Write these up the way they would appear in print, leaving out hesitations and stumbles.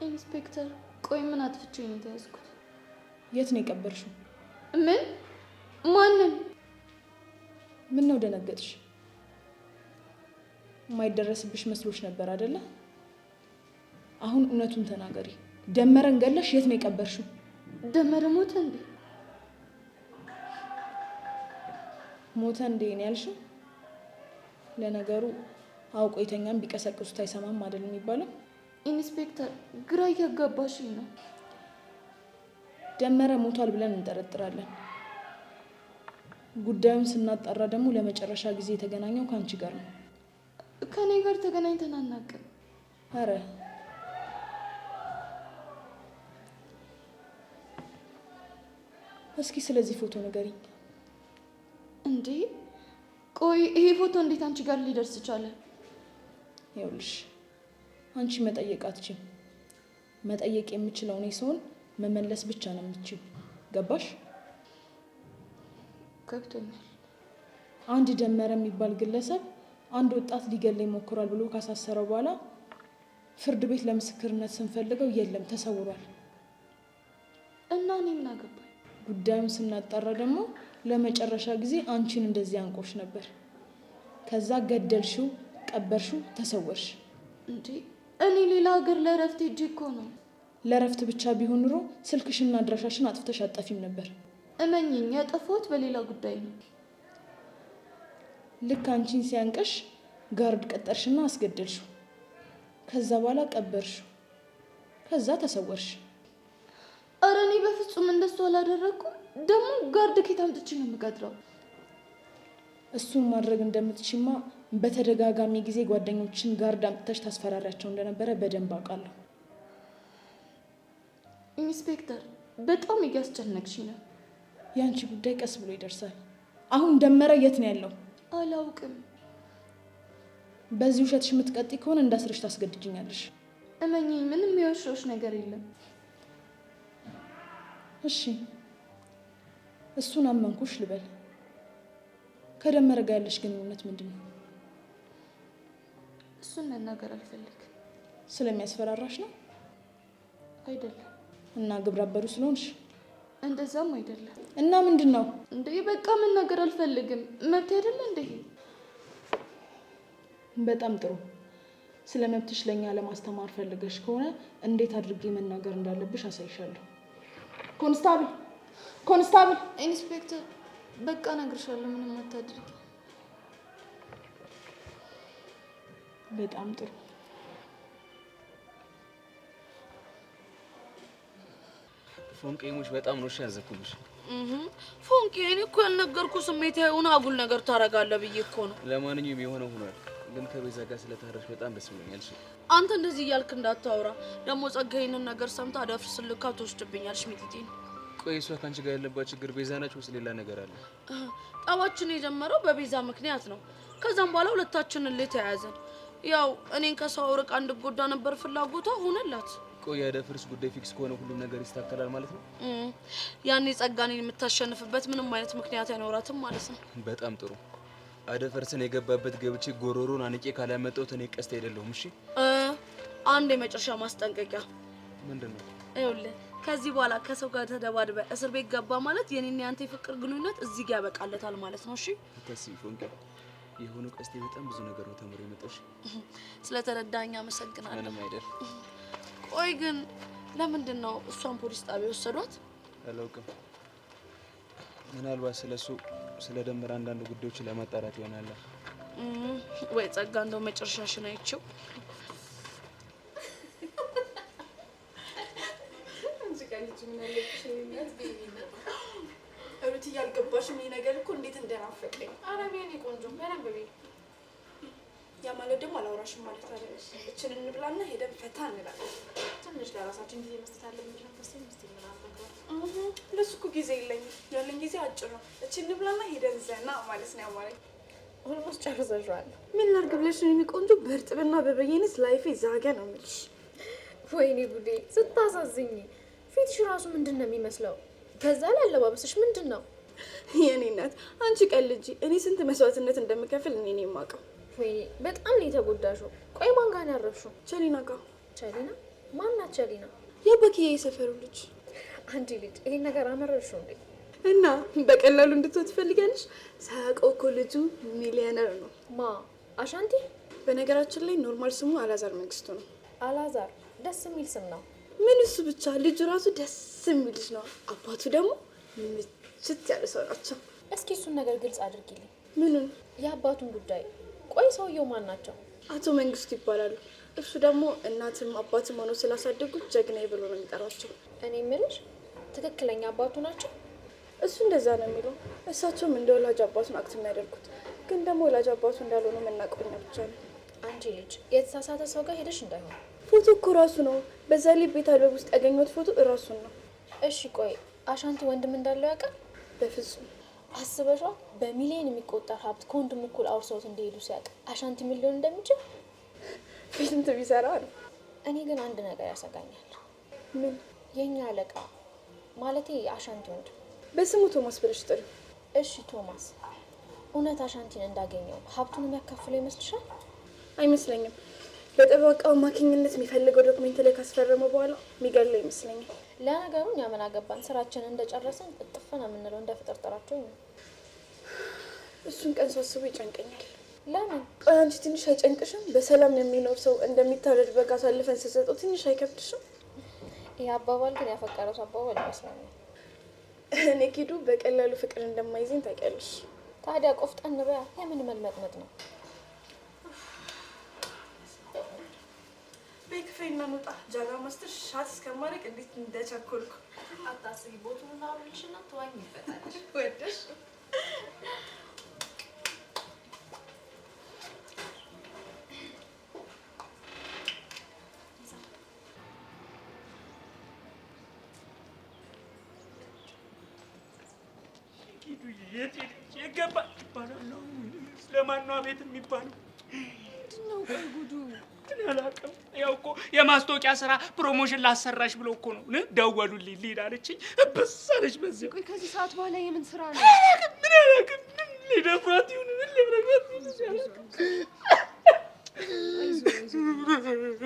ኢንስፔክተር ቆይ ምን አጥፍቼ ነው የተያዝኩት? የት ነው የቀበርሽው? ምን? ማንን? ምን ነው ደነገጥሽ? የማይደረስብሽ መስሎሽ ነበር አይደለ? አሁን እውነቱን ተናገሪ። ደመረን ገለሽ የት ነው የቀበርሽው? ደመረ ሞተ እንዴ? ሞተ እንዴ ነው ያልሽው? ለነገሩ አውቆ የተኛም ቢቀሰቅሱት አይሰማም አይደል የሚባለው? ኢንስፔክተር ግራ እያጋባሽኝ ነው። ደመረ ሞቷል ብለን እንጠረጥራለን። ጉዳዩን ስናጣራ ደግሞ ለመጨረሻ ጊዜ የተገናኘው ካንቺ ጋር ነው። ከኔ ጋር ተገናኝተን አናውቅም። አረ እስኪ ስለዚህ ፎቶ ንገሪኝ። እንዴ ቆይ ይሄ ፎቶ እንዴት አንቺ ጋር ሊደርስ ቻለ? ይኸውልሽ አንቺ መጠየቅ አትችይም። መጠየቅ የምችለው እኔ ስሆን መመለስ ብቻ ነው የምትችይው። ገባሽ? ገብቶኛል። አንድ ደመረ የሚባል ግለሰብ አንድ ወጣት ሊገለኝ ሞክሯል ብሎ ካሳሰረው በኋላ ፍርድ ቤት ለምስክርነት ስንፈልገው የለም ተሰውሯል። እና እኔ ምን አገባኝ? ጉዳዩን ስናጣራ ደግሞ ለመጨረሻ ጊዜ አንቺን እንደዚህ አንቆሽ ነበር። ከዛ ገደልሽው፣ ቀበርሽው፣ ተሰወርሽ። እንዴ እኔ ሌላ ሀገር ለእረፍት ሄጄ እኮ ነው። ለእረፍት ብቻ ቢሆን ኑሮ ስልክሽና አድራሻሽን አጥፍተሽ አጠፊም ነበር። እመኝኝ ያጠፋሁት በሌላ ጉዳይ ነው። ልክ አንቺን ሲያንቀሽ ጋርድ ቀጠርሽና አስገደልሽው። ከዛ በኋላ ቀበርሽው። ከዛ ተሰወርሽ። አረ እኔ በፍጹም እንደሱ አላደረኩም። ደግሞ ጋርድ ከየት አምጥቼ ነው የምቀጥረው? እሱን ማድረግ እንደምትችማ በተደጋጋሚ ጊዜ ጓደኞችን ጋርድ አምጥተሽ ታስፈራሪያቸው እንደነበረ በደንብ አውቃለሁ። ኢንስፔክተር በጣም እያስጨነቅሽ ነው። ያንቺ ጉዳይ ቀስ ብሎ ይደርሳል። አሁን ደመረ የት ነው ያለው? አላውቅም። በዚህ ውሸትሽ የምትቀጥይ ከሆነ እንዳስርሽ ታስገድጅኛለሽ። እመኚኝ ምንም የወሸሁሽ ነገር የለም። እሺ እሱን አመንኩሽ ልበል። ከደመረ ጋር ያለሽ ግንኙነት ምንድን ነው? እሱን መናገር አልፈልግም። ስለሚያስፈራራሽ ነው? አይደለም። እና ግብረ አበሩ ስለሆንሽ? እንደዛም አይደለም። እና ምንድን ነው? እንዴ በቃ መናገር አልፈልግም። መብት አይደለ እንዴ? በጣም ጥሩ። ስለ መብትሽ ለኛ ለማስተማር ፈልገሽ ከሆነ እንዴት አድርጌ መናገር እንዳለብሽ አሳይሻለሁ። ኮንስታብል ኮንስታብል! ኢንስፔክተር በቃ እነግርሻለሁ፣ ምንም አታድርጊ። በጣም ጥሩ። ፎንቄሞች በጣም ነው ያዘኩብሽ። ፎንቄ እኔ እኮ ያልነገርኩህ ስሜታዊ ሆነ አጉል ነገር ታረጋለህ ብዬ እኮ ነው። ለማንኛውም የሆነ ሆኗል። ግን ከቤዛ ጋር ስለታረሽ በጣም ደስ ብሎኛል። እሺ አንተ እንደዚህ እያልክ እንዳታወራ። ደግሞ ጸጋዬንን ነገር ሰምታ አዳፍርስልካ ትወስድብኛለሽ ሚጥጤ። ቆይ እሷ ካንቺ ጋር ያለባት ችግር ቤዛ ነች ወይስ ሌላ ነገር አለ? ጠባችን የጀመረው በቤዛ ምክንያት ነው። ከዛም በኋላ ሁለታችንን ተያያዘን። ያው እኔን ከሰው ርቃ እንድጎዳ ነበር ፍላጎቷ፣ ሆነላት። ቆይ ያደፍርስ ጉዳይ ፊክስ ከሆነ ሁሉም ነገር ይስተካከላል ማለት ነው? ያኔ ጸጋኔን የምታሸንፍበት ምንም አይነት ምክንያት አይኖራትም ማለት ነው። በጣም ጥሩ። አደፈርስን የገባበት ገብቼ ጎሮሮን አንቄ ካላመጣሁት እኔ ቀስት አይደለሁም። እሺ አንድ የመጨረሻ ማስጠንቀቂያ። ምንድነው? ይኸውልህ ከዚህ በኋላ ከሰው ጋር ተደባድበ እስር ቤት ገባ ማለት የኔና ያንተ ፍቅር ግንኙነት እዚህ ጋር ያበቃለታል ማለት ነው። እሺ ተስፋ ፎንቄ የሆነ ቀስቴ በጣም ብዙ ነገር ነው ተምሮ የመጣሽ። ስለተረዳኝ አመሰግናለሁ። ምንም አይደል። ቆይ ግን ለምንድን ነው እሷን ፖሊስ ጣቢያ ወሰዷት? አላውቅም። ምናልባት ስለሱ ስለደመረ አንዳንድ ጉዳዮች ለማጣራት ይሆናል። ወይ ጸጋ እንደው መጨረሻሽን አይቼው እሩት ያልገባሽም ይሄ ነገር እኮ እንዴት እንደናፈቀኝ። አረቢያኔ ቆንጆ በደንብ ቤት ያ ማለት ደግሞ አላወራሽም ማለት አይደል? እችን እንብላና ሄደን ፈታ እንላለን። ትንሽ ለራሳችን ጊዜ መስጠት አለብን። ተንፈስን መስጠት ምናምን ለሱ እኮ ጊዜ የለኝም። ያለኝ ጊዜ አጭር ነው። እችን እንብላና ሄደን ዘና ማለት ነው ያማረኝ። ኦልሞስት ጨርሰሻል። ምን ላድርግ ብለሽ ነው የኔ ቆንጆ? በእርጥብና በበየነስ ላይፌ ዛገ ነው የምልሽ። ወይኔ ጉዴ ስታሳዝኝ። ፊትሽ ራሱ ምንድን ነው የሚመስለው? ከዛ ላይ አለባበስሽ ምንድን ነው? የኔ እናት አንቺ ቀልጂ። እኔ ስንት መስዋዕትነት እንደምከፍል እኔ የማውቀው። ወይኔ በጣም ነው የተጎዳሽው። ቆይ ማን ጋር ነው ያረፍሽው? ቸሊና ጋር። ቸሊና? ማን ናት ጀሊና? የበኪዬ የሰፈሩ ልጅ። አንቺ ልጅ ይሄን ነገር አመረርሽው እንዴ? እና በቀላሉ እንድትወት ትፈልጋለሽ? ሳያውቀው እኮ ልጁ ሚሊዮነር ነው። ማ አሻንቲ? በነገራችን ላይ ኖርማል ስሙ አላዛር መንግስቱ ነው። አላዛር ደስ የሚል ስም ነው። ምን እሱ ብቻ ልጁ ራሱ ደስ የሚል ልጅ ነው። አባቱ ደግሞ ምችት ያለ ሰው ናቸው። እስኪ እሱን ነገር ግልጽ አድርጊልኝ። ምኑን? የአባቱን ጉዳይ። ቆይ ሰውየው ማን ናቸው? አቶ መንግስቱ ይባላሉ። እሱ ደግሞ እናትም አባትም ሆነው ስላሳደጉት ጀግናዬ ብሎ ነው የሚጠራቸው። እኔ የምልሽ ትክክለኛ አባቱ ናቸው? እሱ እንደዛ ነው የሚለው። እሳቸውም እንደ ወላጅ አባቱን አክት የሚያደርጉት፣ ግን ደግሞ ወላጅ አባቱ እንዳልሆነ የምናውቀው እኛ ብቻ ነው። አንቺ ልጅ የተሳሳተ ሰው ጋር ሄደሽ እንዳይሆን። ፎቶ እኮ ራሱ ነው። በዛ ላይ ቤት አልበብ ውስጥ ያገኘሁት ፎቶ እራሱን ነው። እሺ ቆይ አሻንቲ ወንድም እንዳለው ያውቃል? በፍጹም። አስበሻ በሚሊዮን የሚቆጠር ሀብት ከወንድሙ እኩል አውርሰውት እንደሄዱ ሲያውቅ አሻንቲ ምን ሊሆን እንደሚችል ፊልም ቢሰራ ነው። እኔ ግን አንድ ነገር ያሰጋኛል። ምን? የኛ አለቃ ማለቴ አሻንቲ ወንድም በስሙ ቶማስ ብለሽ ጥሪ። እሺ ቶማስ እውነት አሻንቲን እንዳገኘው ሀብቱን የሚያካፍለው ይመስልሻል? አይመስለኝም። በጠበቃው አማካኝነት የሚፈልገው ዶክሜንት ላይ ካስፈረመ በኋላ የሚገለው ይመስለኛል። ለነገሩ እኛ ምን አገባን? ስራችንን እንደጨረስን እጥፍ ነው የምንለው። እንደ ፍጥርጥራቸው ነው። እሱን ቀን ሳስቡ ይጨንቀኛል። ለምን? ቆይ አንቺ ትንሽ አይጨንቅሽም? በሰላም የሚኖር ሰው እንደሚታረድ በግ አሳልፈን ስሰጠው ትንሽ አይከብድሽም? ይህ አባባል ግን ያፈቀረው ሰው አባባል ይመስለኛል። እኔ ኪዱ በቀላሉ ፍቅር እንደማይዘኝ ታውቂያለሽ። ታዲያ ቆፍጠን በያ። የምን መልመጥመጥ ነው? በክፌና መጣ ጃጋ ማስተር ሻት እስከማድረግ እንዴት እንደቸኮልኩ አታስቢ። ቦቱንና አብልሽና ተዋኝ ይፈታል ወደሽ የገባ ይባላል ነው። ስለማን ነው አቤት የሚባለው? ምንድነው? ቆይ ጉዱ አላውቅም። ያው እኮ የማስታወቂያ ስራ ፕሮሞሽን ላሰራሽ ብሎ እኮ ነው ደወሉልኝ። ልሂድ አለችኝ። እብስ አለች በዚህ። ቆይ ከዚህ ሰዓት በኋላ የምን ስራ ነው? ምን አላውቅም። ሊደፍራት ይሁን ምን ሊያደርጋት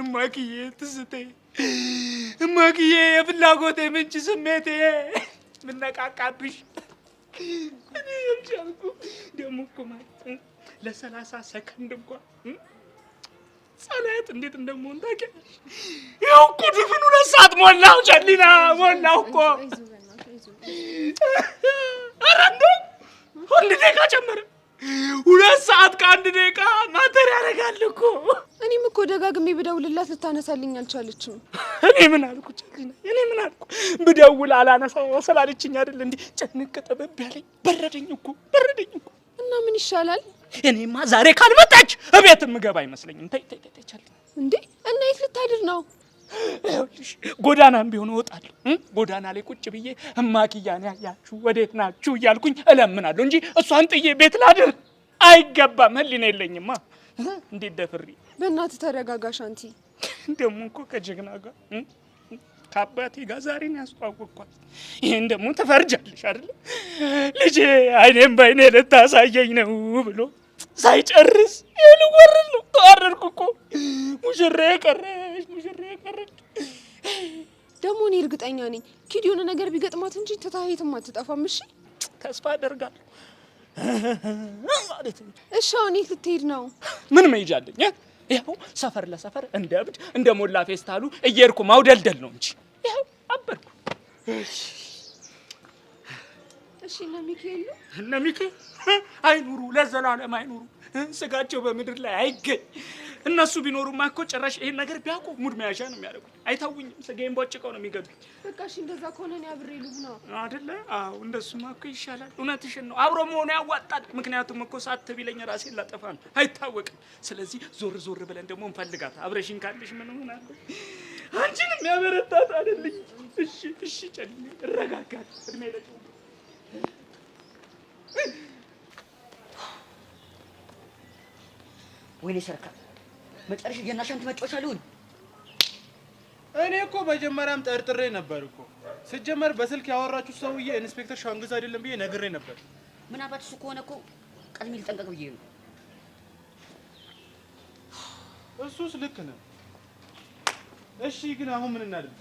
እማክዬ ትዝታዬ፣ እማክዬ የፍላጎቴ ምንጭ ስሜቴ ምነቃቃብሽ እኔ የምቻልኩ ደግሞ እኮ ማለት ለ30 ሰከንድ እንኳን ጸሎት እንዴት እንደምሆን ታውቂያለሽ? ያው እኮ ድፍን 2 ሰዓት ሞላው። ጀሊና ሞላው እኮ። ኧረ እንደው 1 ደቂቃ ጨመረ። 2 ሰዓት ከ1 ደቂቃ ማተር ያደርጋል እኮ። እኔም እኮ ደጋግሜ ብደውልላት ልታነሳልኝ አልቻለችም። እኔ ምን አልኩ ጀሊና? እኔ ምን አልኩ? ብደውል አላነሳው ስላለችኝ አይደል እንዴ ጭንቅ ጠበብ ያለኝ። በረደኝ እኮ በረደኝ እኮ። እና ምን ይሻላል? እኔማ ዛሬ ካልመጣች እቤት የምገባ አይመስለኝም። ተይ ተይ ተይ ቻል እንዴ። እና የት ልታድር ነው? ይኸውልሽ ጎዳናም ቢሆን እወጣለሁ። ጎዳና ላይ ቁጭ ብዬ እማክያን ያያችሁ ወዴት ናችሁ እያልኩኝ እለምናለሁ እንጂ እሷን ጥዬ ቤት ላድር አይገባም። ህሊና የለኝማ። እንዴት ደፍሪ። በእናትህ ተረጋጋ ሻንቲ። ደግሞ እኮ ከጀግና ጋር ከአባቴ ጋር ዛሬ ነው ያስተዋወቅኳት። ይሄን ደግሞ ትፈርጃለሽ አይደል? ልጄ አይኔም በአይኔ ልታሳየኝ ነው ብሎ ሳይጨርስ ልወርድ ነው። ተዋረድኩ እኮ። ሙሽራዬ ቀረች፣ ሙሽራዬ ቀረች። ደግሞ እኔ እርግጠኛ ነኝ ኪድ የሆነ ነገር ቢገጥማት እንጂ ትታየትም አትጠፋም። እሺ ተስፋ አደርጋለሁ ማለት ነው። እሺ አሁን የት ልትሄድ ነው? ምን መሄጃ አለኝ? ይኸው ሰፈር ለሰፈር እንደ እብድ እንደ ሞላ ፌስታሉ እየሄድኩ ማውደልደል ነው እንጂ ይኸው አበድኩ። እሺ እነ ሚካኤል ነው? እነ ሚካኤል አይኑሩ፣ ለዘላለም አይኑሩ። ስጋቸው በምድር ላይ አይገኝ። እነሱ ቢኖሩማ እኮ ጭራሽ ይሄን ነገር ቢያውቁ ሙድ መያዣ ነው የሚያደርጉት። አይታውኝም። ስጋዬን ቦጭቀው ነው የሚገዱኝ። በቃ እሺ እንደዛ ከሆነ እኔ አብሬ ልሁና አይደለ? አዎ እንደሱማ እኮ ይሻላል። እውነትሽን ነው። አብሮ መሆኑ ያዋጣል። ምክንያቱም እኮ ሳት ቢለኝ ራሴን ላጠፋ ነው። አይታወቅም። ስለዚህ ዞር ዞር ብለን ደግሞ እንፈልጋት። አብረሽኝ ካለሽ ምን ሆናለሁ? አንቺንም ያበረታት አይደልኝ? እሺ እሺ ጨልኝ እረጋጋለሁ። እድሜ ለጭ ወይኔ ሰርካ መጨረሻ የናሻንት መጫወቻ ልሁን። እኔ እኮ መጀመሪያም ጠርጥሬ ነበር እኮ። ሲጀመር በስልክ ያወራችሁ ሰውዬ ኢንስፔክተር ሻንግዛ አይደለም ብዬ ነግሬ ነበር። ምን አባት እሱ ከሆነ እኮ ቀድሜ ልጠንቀቅ ብዬ ነው። እሱስ ልክ ነው። እሺ ግን አሁን ምን እናድርግ?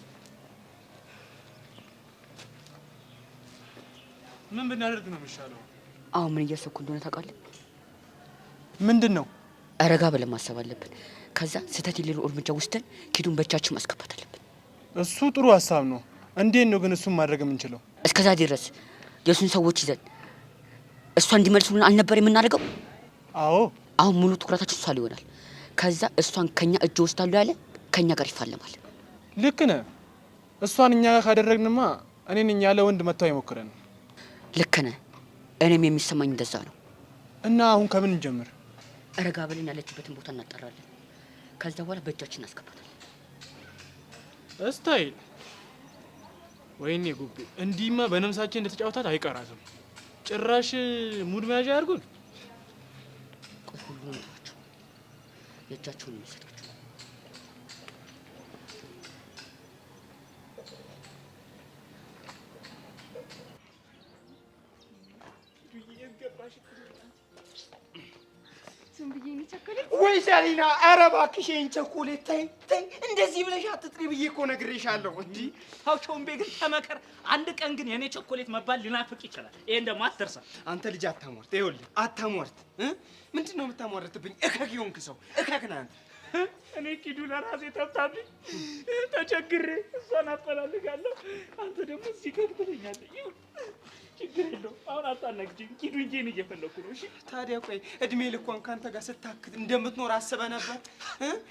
ምን ብናደርግ ነው የሚሻለው? አሁን ምን እያሰብኩ እንደሆነ ታውቃለህ? ምንድን ነው? ረጋ ብለን ማሰብ አለብን። ከዛ ስህተት የሌለው እርምጃ ወስደን ኪዱን በእጃችን ማስገባት አለብን። እሱ ጥሩ ሀሳብ ነው። እንዴት ነው ግን እሱን ማድረግ የምንችለው? እስከዛ ድረስ የእሱን ሰዎች ይዘን እሷ እንዲመልሱልን አልነበር የምናደርገው? አዎ። አሁን ሙሉ ትኩረታችን እሷ ሊሆናል። ከዛ እሷን ከኛ እጅ ወስዳሉ ያለ ከኛ ጋር ይፋለማል። ልክ ነህ። እሷን እኛ ጋር ካደረግንማ እኔን እኛ ያለ ወንድ መጥተው አይሞክረን። ልክ ነህ። እኔም የሚሰማኝ እንደዛ ነው። እና አሁን ከምን እንጀምር? ረጋ ብለን ያለችበትን ቦታ እናጣራለን። ከዛ በኋላ በእጃችን እናስገባታለን። ስታይል ወይኔ ጉቤ፣ እንዲህማ በነፍሳችን እንደተጫወታት አይቀራትም። ጭራሽ ሙድ መያዣ ያርጉን። ቆይ ሁሉንም ተዋቸው፣ የእጃቸውን የሚሰጣቸው ወይ ሰሊና፣ ኧረ እባክሽ ይሄን ቸኮሌት ተይ ተይ፣ እንደዚህ ብለሽ አትጥሪ ብዬ እኮ ነግሬሻለሁ። እንጂ ሀውቾምቤ ግን ተመከር። አንድ ቀን ግን የኔ ቸኮሌት መባል ሊናፍቅ ይችላል። ይሄን ደግሞ አትርሳ። አንተ ልጅ አታሟርት። ይኸውልህ አታሟርት። ምንድን ነው የምታሟርትብኝ? እከክ የሆንክ ሰው እከክ ነህ አንተ። እኔ ኪዱ ለራሴ ተብታብኝ ተቸግሬ እሷን አፈላልጋለሁ። አንተ ደግሞ እዚህ ከብትለኛለህ። ይሁን ችግር የለውም። አሁን አታናግጂኝ። ኪዱ እንጂን እየፈለኩ ነው። እሺ ታዲያ ቆይ እድሜ ልኳን ካንተ ጋር ስታክት እንደምትኖር አስበህ ነበር?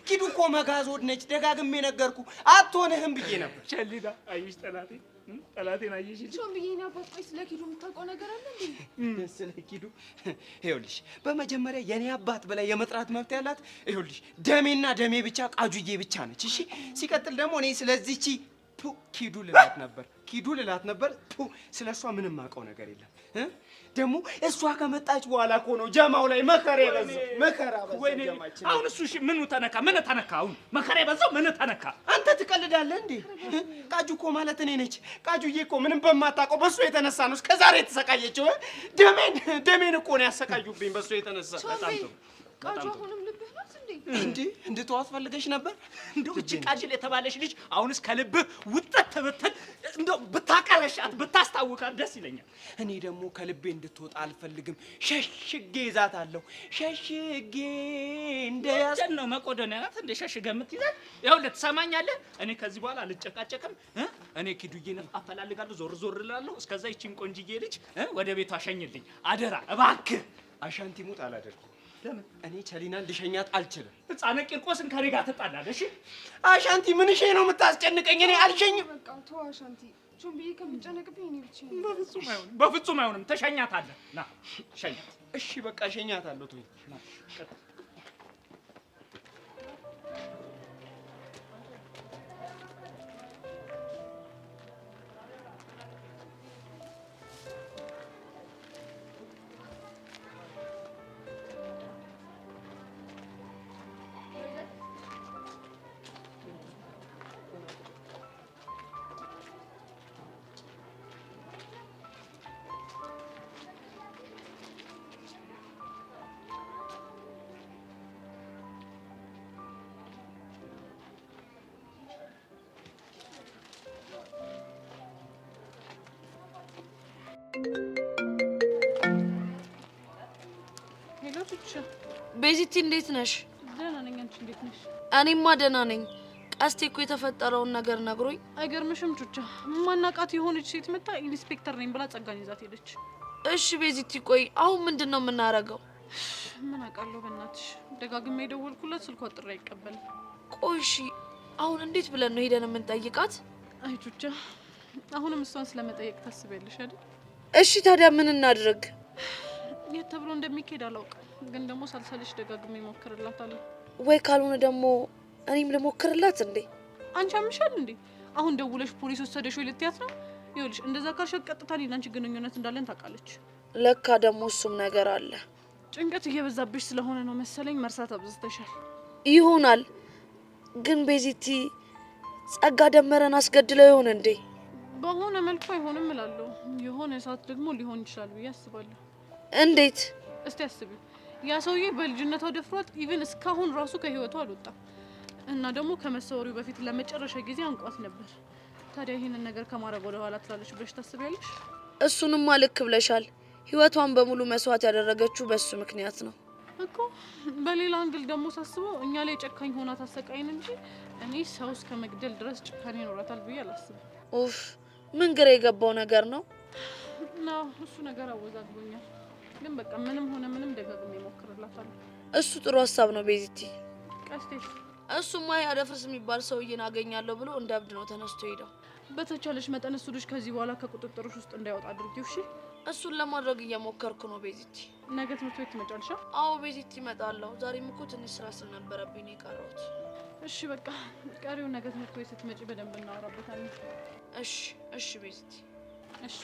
ኪዱ እኮ መጋዝ ሆድ ነች። ደጋግሜ ነገርኩ። አትሆንህም ብዬ ነበር። ቸሊዳ አየሽ፣ ጠላቴን አየሽ። ቾምብዬ ነው አባቆይ፣ ስለ ኪዱ የምታውቀው ነገር አለ እንዴ? ስለ ኪዱ ይኸውልሽ፣ በመጀመሪያ የኔ አባት በላይ የመጥራት መብት ያላት ይኸውልሽ ደሜና ደሜ ብቻ ቃጁዬ ብቻ ነች። እሺ ሲቀጥል ደግሞ እኔ ስለዚህቺ ኪዱ ልላት ነበር። ስለሷ ምንም አውቀው ነገር የለም። ደግሞ እሷ ከመጣች በኋላ እኮ ነው ጀማው ላይ መከራ የበዛው። መከራ በዛው ጀማችን። አሁን እሱ እሺ ምን ተነካ? አሁን መከራ የበዛው ምን ተነካ? አንተ ትቀልዳለህ እንዴ? ቃጁ እኮ ማለት እኔ ነች። ቃጁዬ እኮ ምንም በማታውቀው በሱ የተነሳ ነው እስከዛሬ የተሰቃየችው። ደሜን እኮ ነው ያሰቃዩብኝ በሱ የተነሳ። በጣም ጥሩ። ቃጁ አሁንም ልብህ ናት እንዴ? እንድትዋት ፈልገሽ ነበር? እንደው እቺ ቃጅል የተባለሽ ልጅ አሁንስ ከልብህ ውጥት ተበተን እንደው ብታቀረሻት ብታስታውቃት ደስ ይለኛል። እኔ ደግሞ ከልቤ እንድትወጣ አልፈልግም። ሸሽጌ ይዛታለሁ። ሸሽጌ እንደያዝ ነው መቆደኒያ ናት እንደ ሸሽገ የምትይዛት። ይኸውልህ ትሰማኛለህ? እኔ ከዚህ በኋላ አልጨቃጨቅም። እኔ ኪዱዬን አፈላልጋለሁ፣ ዞር እላለሁ። እስከዛ ይቺን ቆንጅዬ ልጅ ወደ ቤቷ ሸኝልኝ አደራ እባክህ። አሻንቲ ሙት አላደርኩም። ለምን? እኔ ቸሊና እንድሸኛት አልችልም። ሕፃነ ቂርቆስን ከኔ ጋር ትጣላለህ? እሺ አሻንቲ፣ ምን እሺ ነው የምታስጨንቀኝ? እኔ አልሸኝም። በቃ ተው አሻንቲ። ቾምብዬ ከምጨነቅብኝ እኔ ብቻ በፍጹም አይሆንም። ተሸኛታለህ። ና ሸኛት። እሺ በቃ ሸኛታለሁ። ተወኝ። ሄሎ ቹቻ፣ ቤዚቲ እንዴት ነሽ? ደህና ነኝ። አንቺ እንዴት ነሽ? እኔማ ደህና ነኝ። ቀስቴ እኮ የተፈጠረውን ነገር ነግሮኝ። አይገርምሽም ቹቻ? ማናቃት የሆነች ሴት መጣ ኢንስፔክተር ነኝ ብላ ጸጋን ይዛት ሄደች። እሺ ቤዚቲ፣ ቆይ አሁን ምንድን ነው የምናረገው? ምን አውቃለሁ በእናትሽ። ደጋግሜ የደወልኩለት ስልኳ ጥሪ አይቀበልም። ቆይ እሺ አሁን እንዴት ብለን ነው ሄደን የምንጠይቃት? አይ ቹቻ፣ አሁንም እሷን ስለመጠየቅ ታስቢያለሽ አይደል? እሺ ታዲያ ምን እናድርግ? የት ተብሎ እንደሚካሄድ አላውቅም፣ ግን ደግሞ ሳልሰልሽ ደጋግሜ እሞክርላታለሁ። ወይ ካልሆነ ደግሞ እኔም ልሞክርላት እንዴ? አንቺ አምሻል እንዴ? አሁን ደውለሽ ፖሊስ ወሰደሽ ወይ ልትያት ነው? ይኸውልሽ እንደዛ ካልሽ ቀጥታ እኔና አንቺ ግንኙነት እንዳለን ታውቃለች። ለካ ደግሞ እሱም ነገር አለ። ጭንቀት እየበዛብሽ ስለሆነ ነው መሰለኝ፣ መርሳት አብዝተሻል። ይሆናል። ግን ቤዚቲ ጸጋ ደመረን አስገድለው ይሆን እንዴ? በሆነ መልኩ አይሆንም እላለሁ። የሆነ ሰዓት ደግሞ ሊሆን ይችላል ብዬ አስባለሁ። እንዴት? እስቲ አስቢ። ያ ሰውዬ በልጅነቷ ደፍሯት ኢቭን እስካሁን ራሱ ከህይወቷ አልወጣም። እና ደግሞ ከመሰወሪው በፊት ለመጨረሻ ጊዜ አንቋት ነበር። ታዲያ ይሄንን ነገር ከማድረግ ወደ ኋላ ትላለች ብለሽ ታስቢያለሽ? እሱንማ ልክ ብለሻል። ህይወቷን በሙሉ መስዋዕት ያደረገችው በሱ ምክንያት ነው እኮ። በሌላ አንግል ደግሞ ሳስበው እኛ ላይ ጨካኝ ሆና ታሰቃይን እንጂ እኔ ሰው እስከ መግደል ድረስ ጭካኔ ይኖራታል ብዬ አላስብም። ኡፍ ምን ግራ የገባው ነገር ነው። እና እሱ ነገር አወዛግቦኛል። ግን በቃ ምንም ሆነ ምንም ደጋግሜ እሞክርላታለሁ። እሱ ጥሩ ሀሳብ ነው ቤዚቲ። ቀስቴስ? እሱማ ያደፍርስ የሚባል ሰውዬን አገኛለሁ ብሎ እንደ እብድ ነው ተነስቶ ሄደው። በተቻለሽ መጠን እሱ ልጅ ከዚህ በኋላ ከቁጥጥርሽ ውስጥ እንዳይወጣ አድርጊው እሺ? እሱን ለማድረግ እየሞከርኩ ነው ቤዚቲ። ነገ ትምህርት ቤት ትመጫለሽ? አዎ ቤዚቲ እመጣለሁ። ዛሬም እኮ ትንሽ ስራ ስለነበረብኝ ነው የቀረሁት። እሺ በቃ ቀሪውን ነገ ትምህርት ቤት ስትመጪ በደንብ እናወራበታለን። እሺ እሺ ቤዚቲ። እሺ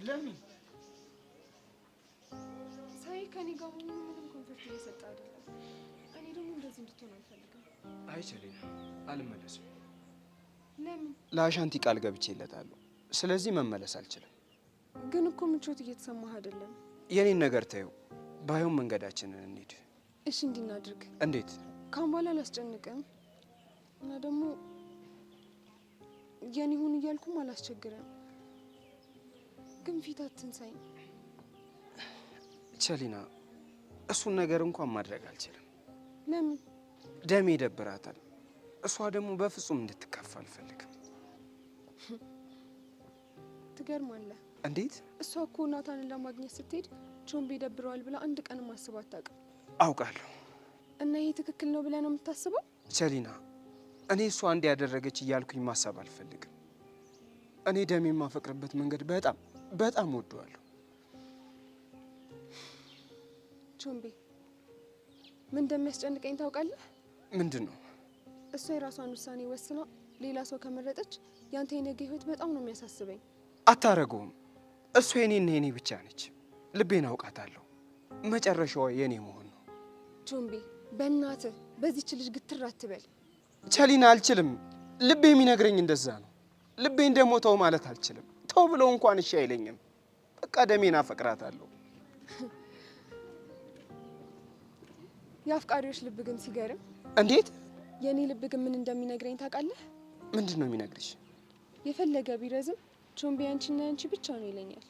ለምን ሳይ ከኔ ጋር ሆኖ ምንም ኮንፈርት እየሰጠ አይደለም። እኔ ደግሞ እንደዚህ እንድትሆን አልፈልግም። አይችልም፣ አልመለስም። ለምን? ለአሻንቲ ቃል ገብቼለታለሁ። ስለዚህ መመለስ አልችልም። ግን እኮ ምቾት እየተሰማህ አይደለም። የኔን ነገር ተይው። ባይሆን መንገዳችንን እንሂድ። እሺ እንዲናድርግ። እንዴት? ካሁን በኋላ አላስጨንቅም እና ደግሞ የኔ ሁን እያልኩም አላስቸግረም። ግን ፊት አትንሳኝ ቸሊና። እሱን ነገር እንኳን ማድረግ አልችልም። ለምን? ደሜ ይደብራታል። እሷ ደግሞ በፍጹም እንድትከፋ አልፈልግም። ትገርማለህ። እንዴት? እሷ እኮ ናታንን ለማግኘት ስትሄድ ቾምቤ ይደብረዋል ብላ አንድ ቀንም አስባ አታውቅም። አውቃለሁ። እና ይሄ ትክክል ነው ብለህ ነው የምታስበው? ቸሊና፣ እኔ እሷ እንዲ ያደረገች እያልኩኝ ማሰብ አልፈልግም። እኔ ደሜ የማፈቅርበት መንገድ በጣም በጣም ወደዋለሁ። ቾምቤ፣ ምን እንደሚያስጨንቀኝ ታውቃለህ? ምንድን ነው? እሷ የራሷን ውሳኔ ወስና ሌላ ሰው ከመረጠች ያንተ የነገ ህይወት በጣም ነው የሚያሳስበኝ። አታረገውም። እሷ የኔና የኔ ብቻ ነች። ልቤን አውቃታለሁ። መጨረሻዋ የኔ መሆን ነው። ቾምቤ፣ በእናትህ በዚች ልጅ ግትር አትበል። ቸሊና፣ አልችልም። ልቤ የሚነግረኝ እንደዛ ነው። ልቤን ደግሞ ተው ማለት አልችልም። ተው ብለው እንኳን እሺ አይለኝም። በቃ ደሜን አፈቅራታለሁ። የአፍቃሪዎች ልብ ግን ሲገርም። እንዴት? የኔ ልብ ግን ምን እንደሚነግረኝ ታውቃለህ? ምንድን ነው የሚነግርሽ? የፈለገ ቢረዝም ቾምቤ አንቺና አንቺ ብቻ ነው ይለኛል።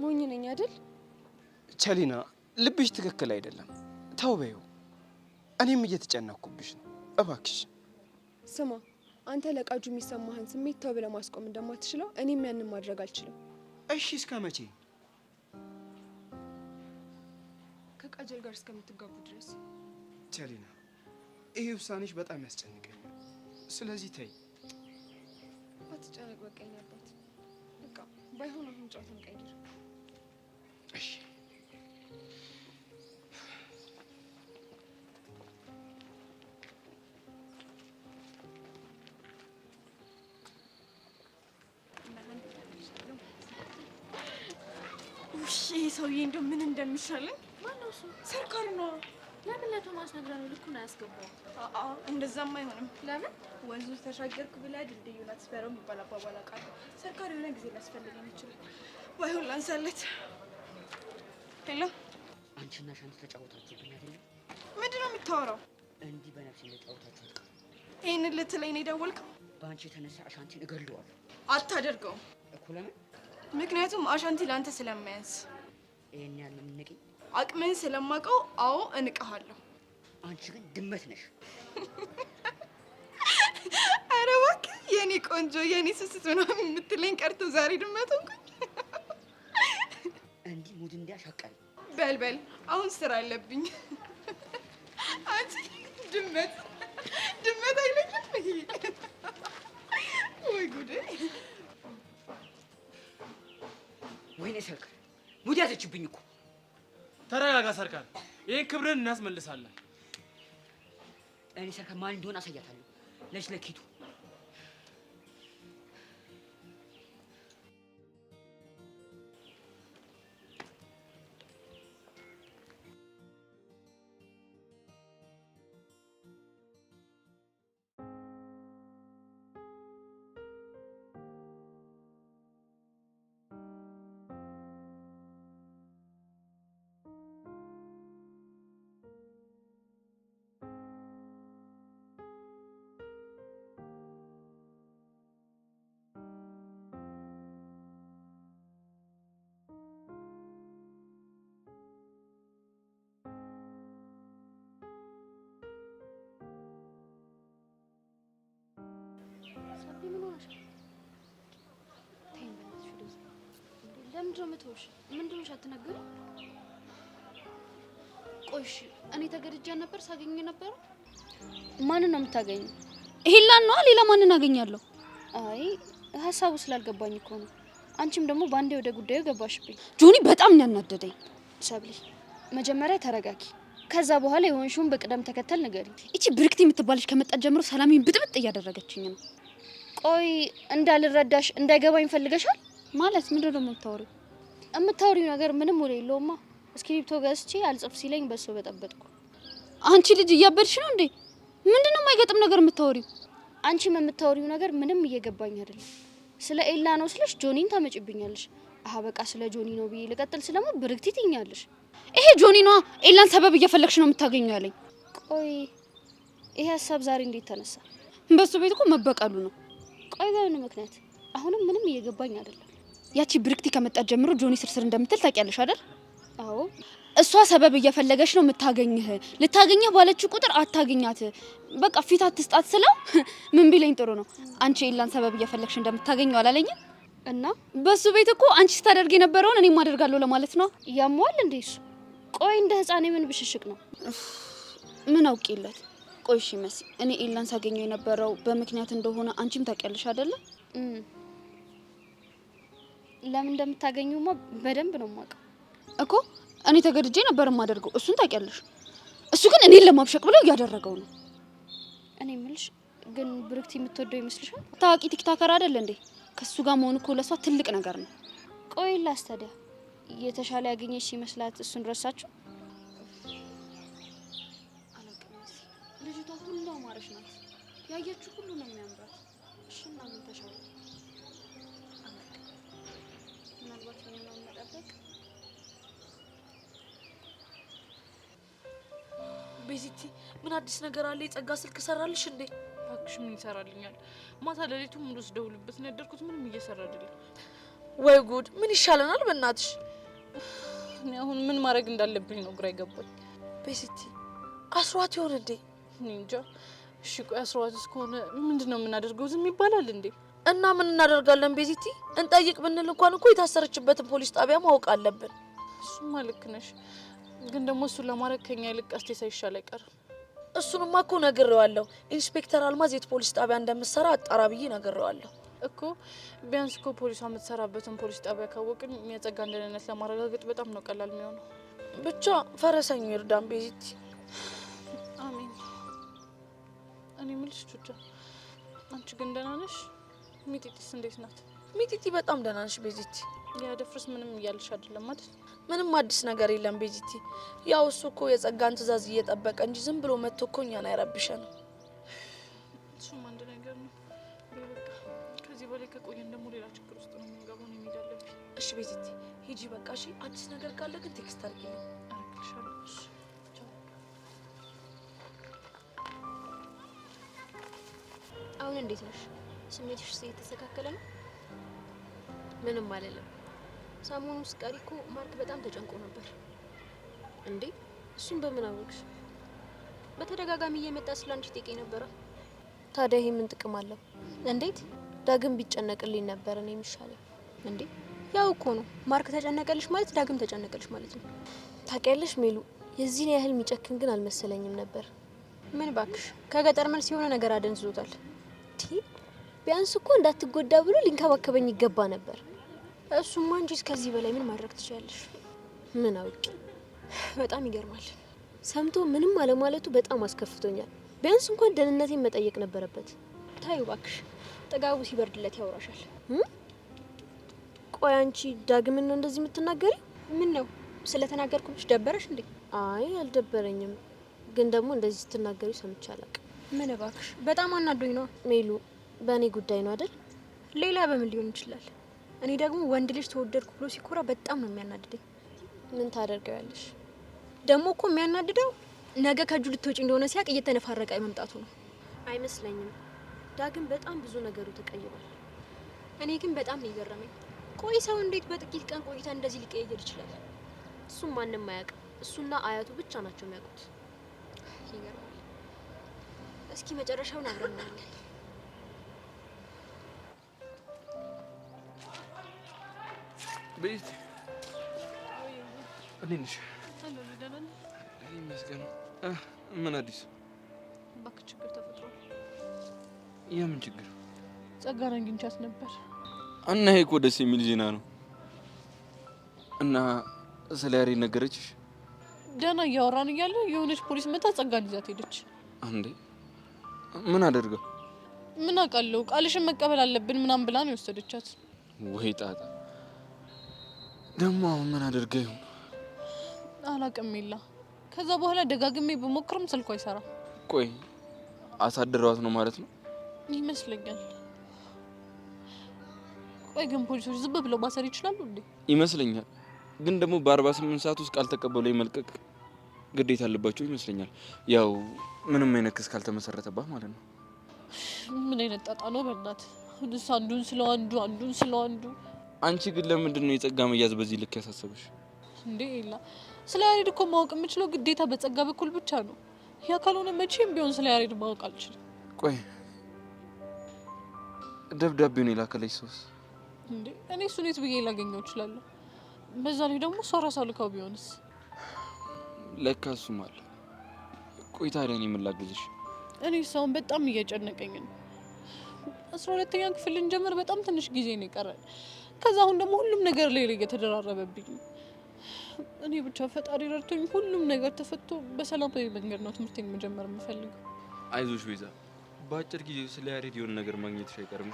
ሞኝ ነኝ አይደል? ቸሊና፣ ልብሽ ትክክል አይደለም። ተው በይው። እኔም እየተጨነኩብሽ ነው። እባክሽ ስማ፣ አንተ ለቃጁ የሚሰማህን ስሜት ተው ብለህ ማስቆም እንደማትችለው እኔም ያንን ማድረግ አልችልም። እሺ፣ እስከ መቼ? ከቃጀል ጋር እስከምትጋቡ ድረስ። ቸሊና፣ ይሄ ውሳኔሽ በጣም ያስጨንቀኛል። ስለዚህ ተይ። አትጨነቅ። በቃ አባት፣ በቃ ባይሆን አሁን ጨዋታን ቀይር። እሺ። ይህ ሰውዬ እንደው ምን እንደሚሻለኝ። ማነው እሱ? ሰርካሪ ነው። ለምን ለቶማስ ነግረን ነው ልኩን አያስገባው? እንደዛማ አይሆንም። ለምን? ወንዙ ተሻገርኩ ብላ ድልድዩን አትስበረው የሚባል አባባል አውቃለሁ። ሰርካሪ የሆነ ጊዜ ሊያስፈልገን ይችላል። ባይሆን ላንሳለት። ሄሎ፣ አንቺና ሻንቲ ተጫወታችሁብኝ አይደለም? ምንድን ነው የምታወራው? እንዲህ በነፍሴ እንደጫወታችሁ አትቀሩ። ይህንን ልትለኝ ነው የደወልከው? በአንቺ የተነሳ አሻንቲን እገለዋለሁ። አታደርገውም እኮ። ለምን? ምክንያቱም አሻንቲ ለአንተ ስለማያንስ። ይሄን ያህል ነው የምንቀኝ? አቅምህን ስለማውቀው አዎ እንቅሃለሁ። አንቺ ግን ድመት ነሽ። ኧረ እባክህ የኔ ቆንጆ የኔ ስስት ምናምን የምትለኝ ቀርቶ ዛሬ ድመት ሆንኩኝ። እንዲህ ሙድ እንዲያሻቀል በልበል፣ አሁን ስራ አለብኝ። አንቺ ድመት ድመት አይለኝም። ወይ ጉዴ! ወይኔ ሰርካር፣ ሙድ ያዘችብኝ እኮ። ተረጋጋ ሰርካር፣ ይህን ክብርን እናስመልሳለን። እኔ ሰርካር ማን እንደሆነ አሳያታለሁ። ለኪቱ ለምንድን ነው የምትወሽ? ምንድን ነው አትናገሪ? ቆይሽ እኔ ተገድጃ ነበር ሳገኝ ነበር። ማንን ነው የምታገኘው? ይሄላን ነው ሌላ ማንን አገኛለሁ? አይ ሀሳቡ ስላልገባኝ እኮ ነው። አንቺም ደግሞ ባንዴ ወደ ጉዳዩ ገባሽብኝ። ጆኒ በጣም ነው ያናደደኝ። ሰብሊ መጀመሪያ ተረጋጊ። ከዛ በኋላ የሆንሽውን በቅደም ተከተል ንገሪ። እቺ ብርክቲ የምትባልሽ ከመጣች ጀምሮ ሰላሜን ብጥብጥ እያደረገችኝ ነው። ቆይ እንዳልረዳሽ እንዳይገባኝ ፈልገሻል? ማለት ምንድን ነው የምታወሪው? የምታወሪው ነገር ምንም ወሬ የለውማ። እስክሪፕቶ ገዝቼ አልጽፍ ሲለኝ በሱ በጠበጥኩ። አንቺ ልጅ እያበድሽ ነው እንዴ? ምንድን ነው የማይገጥም ነገር የምታወሪው? አንቺም የምታወሪው ነገር ምንም እየገባኝ አይደለም። ስለ ኤላ ነው ስለሽ ጆኒን ታመጭብኛለሽ። አሃ በቃ ስለ ጆኒ ነው ብዬ ልቀጥል ስለሞ ብርክቲ ትኛለሽ። ይሄ ጆኒ ነው ኤላን ሰበብ እየፈለግሽ ነው የምታገኘው ያለኝ። ቆይ ይሄ ሀሳብ ዛሬ እንዴት ተነሳ? በሱ ቤት እኮ መበቀሉ ነው። ቆይ በምን ምክንያት? አሁንም ምንም እየገባኝ አይደለም። ያቺ ብርክቲ ከመጣች ጀምሮ ጆኒ ስርስር እንደምትል ታውቂያለሽ አይደል? አዎ እሷ ሰበብ እየፈለገች ነው የምታገኝህ። ልታገኘህ ባለችው ቁጥር አታገኛት። በቃ ፊት አትስጣት ስለው ምን ቢለኝ ጥሩ ነው? አንቺ ኤላን ሰበብ እየፈለግሽ እንደምታገኘው አላለኝም? እና በሱ ቤት እኮ አንቺ ስታደርጊ የነበረውን እኔም አደርጋለሁ ለማለት ነው። ያሟል እንዴ እሱ? ቆይ እንደ ህፃኔ ምን ብሽሽቅ ነው? ምን አውቄለት? ቆይ እሺ መሲ፣ እኔ ኤላን ሳገኘው የነበረው በምክንያት እንደሆነ አንቺም ታውቂያለሽ አይደለ? ለምን እንደምታገኙማ በደንብ ነው የማውቀው እኮ። እኔ ተገድጄ ነበር የማደርገው፣ እሱን ታውቂያለሽ። እሱ ግን እኔን ለማብሸቅ ብሎ እያደረገው ነው። እኔ የምልሽ ግን ብርክቲ የምትወደው ይመስልሻል? ታዋቂ ቲክታከር አይደል እንዴ? ከሱ ጋር መሆን እኮ ለሷ ትልቅ ነገር ነው። ቆይ ላስተዲያ የተሻለ ያገኘሽ ሲመስላት እሱን ረሳችሁ? አላውቅም መሲ፣ ልጅቷ ሁሉ አማረች ናት። ያየችው ሁሉ ነው የሚያምራት። እሺ እና ምን ተሻለ? ምናልባት ነው መጠበቅ። ቤዚቲ ምን አዲስ ነገር አለ? የጸጋ ስልክ ሰራልሽ እንዴ? እባክሽ ምን ይሰራልኛል? ማታ ሌሊቱን ሙሉ ስደውልበት ነው ያደርኩት። ምንም እየሰራ አይደለም። ወይ ጉድ! ምን ይሻለናል? በእናትሽ እኔ አሁን ምን ማድረግ እንዳለብኝ ነው ግራ ይገባኝ። ቤዚቲ አስሯት ይሆን እንዴ? እኔ እንጃ። እሺ ቆይ አስሯት እስከሆነ ምንድነው የምናደርገው? ዝም ይባላል እንዴ? እና ምን እናደርጋለን ቤዚቲ? እንጠይቅ ብንል እንኳን እኮ የታሰረችበትን ፖሊስ ጣቢያ ማወቅ አለብን። እሱማ ልክ ነሽ፣ ግን ደግሞ እሱን ለማድረግ ከኛ ይልቅ ቀስቴ ሳይሻል አይቀርም። እሱንማ እኮ ነግሬዋለሁ። ኢንስፔክተር አልማዝ የት ፖሊስ ጣቢያ እንደምትሰራ አጣራ ብዬ ነግሬዋለሁ እኮ። ቢያንስ እኮ ፖሊሷ የምትሰራበትን ፖሊስ ጣቢያ ካወቅን የጸጋን ደህንነት ለማረጋገጥ በጣም ነው ቀላል የሚሆነው። ብቻ ፈረሰኛው ይርዳን ቤዚቲ። አሜን። እኔ የምልሽ ቹቻ፣ አንቺ ግን ደህና ነሽ? ሚጢጢስ እንዴት ናት? ሚጢጢ በጣም ደህና ነሽ ቤዚቲ? ያደፍርስ ምንም እያልሽ አይደለም አይደል? ምንም አዲስ ነገር የለም ቤዚቲ። ያው እሱ እኮ የጸጋን ትዕዛዝ እየጠበቀ እንጂ ዝም ብሎ መጥቶ እኮ እኛን አይረብሸንም። እሱም አንድ ነገር ነው። በቃ ከዚህ በላይ ከቆየን ደግሞ ሌላ ችግር ውስጥ ነው የምንገባው። ነው የሚሄድ አለብኝ። እሺ ቤዚቲ ሂጂ በቃ። እሺ አዲስ ነገር ካለ ግን ቴክስት አድርጊልኝ። አረግልሻለሁ። እሺ አሁን እንዴት ነሽ? ስሜትሽ እየተስተካከለ ነው? ምንም አይደለም። ሰሞኑን ስቀሪ እኮ ማርክ በጣም ተጨንቆ ነበር። እንዴ እሱን በምን አወቅሽ? በተደጋጋሚ እየመጣ ስላንቺ ጠይቀኝ ነበረ። ታዲያ ይሄ ምን ጥቅም አለው? እንዴት ዳግም ቢጨነቅልኝ ነበር እኔ የሚሻለኝ። እንዴ ያው እኮ ነው፣ ማርክ ተጨነቀልሽ ማለት ዳግም ተጨነቀልሽ ማለት ነው። ታውቂያለሽ ሜሉ፣ የዚህን ያህል የሚጨክን ግን አልመሰለኝም ነበር። ምን ባክሽ፣ ከገጠር መልስ የሆነ ነገር አደንዝዞታል። ቢያንስ እኮ እንዳትጎዳ ብሎ ሊንከባከበኝ ይገባ ነበር። እሱማ እንጂ ከዚህ በላይ ምን ማድረግ ትችያለሽ? ምን አውቂ። በጣም ይገርማል። ሰምቶ ምንም አለማለቱ በጣም አስከፍቶኛል። ቢያንስ እንኳን ደህንነቴን መጠየቅ ነበረበት። ታዩ እባክሽ፣ ጥጋቡ ሲበርድለት ያወራሻል። ቆይ አንቺ ዳግምን ነው እንደዚህ የምትናገሪ? ምን ነው ስለተናገርኩብሽ ደበረሽ እንዴ? አይ አልደበረኝም፣ ግን ደግሞ እንደዚህ ስትናገሪ ሰምቼ አላውቅም። ምን እባክሽ፣ በጣም አናዶኝ ነው። ሜሉ፣ በእኔ ጉዳይ ነው አይደል? ሌላ በምን ሊሆን ይችላል? እኔ ደግሞ ወንድ ልጅ ተወደድኩ ብሎ ሲኮራ በጣም ነው የሚያናድደኝ። ምን ታደርገዋለሽ? ደግሞ እኮ የሚያናድደው ነገ ከእጁ ልትወጪ እንደሆነ ሲያቅ እየተነፋረቀ መምጣቱ ነው። አይመስለኝም። ዳግም በጣም ብዙ ነገሩ ተቀይሯል። እኔ ግን በጣም ነው የገረመኝ። ቆይ ሰው እንዴት በጥቂት ቀን ቆይታ እንደዚህ ሊቀየር ይችላል? እሱም ማንም አያውቅም። እሱና አያቱ ብቻ ናቸው የሚያውቁት። ይገርማል። እስኪ መጨረሻውን አብረን እናያለን። ቤት እንዴት ነሽ? ይመስገን። ምን አዲስ? እባክህ ችግር ተፈጥሯል። የምን ችግር? ጸጋን አግኝቻት ነበር እና ይሄ እኮ ደስ የሚል ዜና ነው። እና ስለ ያሬድ ነገረችሽ? ደህና እያወራን እያለ የሆነች ፖሊስ መታ ጸጋን ይዛት ሄደች። እንዴ ምን አደርገው? ምን አውቃለሁ፣ ቃልሽን መቀበል አለብን ምናምን ብላ ነው የወሰደቻት። ወይ ጣጣ! ደግሞ አሁን ምን አደርገ ይሁን አላውቅም። ይላ ከዛ በኋላ ደጋግሜ በሞክርም ስልኳ አይሰራ። ቆይ አሳድረዋት ነው ማለት ነው? ይመስለኛል። ቆይ ግን ፖሊሶች ዝም ብለው ማሰር ይችላሉ እንዴ? ይመስለኛል። ግን ደግሞ በ48 ሰዓት ውስጥ ካልተቀበሉ የመልቀቅ ግዴታ አለባቸው ይመስለኛል። ያው ምንም አይነት ክስ ካልተመሰረተባት ማለት ነው። ምን አይነት ጣጣ ነው በእናት! ሁሉስ አንዱን ስለው አንዱ። አንቺ ግን ለምንድን ነው የጸጋ መያዝ በዚህ ልክ ያሳሰበሽ እንዴ? ይላ ስለ ያሬድ እኮ ማወቅ የምችለው ግዴታ በጸጋ በኩል ብቻ ነው። ያ ካልሆነ መቼም ቢሆን ስለ ያሬድ ማወቅ አልችልም። ቆይ ደብዳቤውን የላከለች ሰውስ? እንዴ እኔ እሱን የት ብዬ ላገኘው እችላለሁ? በዛ ላይ ደግሞ እሷ ራሷ ልካው ቢሆንስ? ለካ እሱም አለ። ቆይ ታዲያ እኔ ምን ላግዝሽ? እኔ ሰውን በጣም እየጨነቀኝ ነው። 12ኛ ክፍል ልንጀምር በጣም ትንሽ ጊዜ ነው የቀረን። ከዛ አሁን ደግሞ ሁሉም ነገር ላይ እየተደራረበብኝ። እኔ ብቻ ፈጣሪ ረድቶኝ ሁሉም ነገር ተፈቶ በሰላማዊ መንገድ ነው ትምህርቴን መጀመር የምፈልገው። አይዞሽ ቤዛ፣ በአጭር ጊዜ ስለ ያሬድ የሆነ ነገር ማግኘትሽ አይቀርም።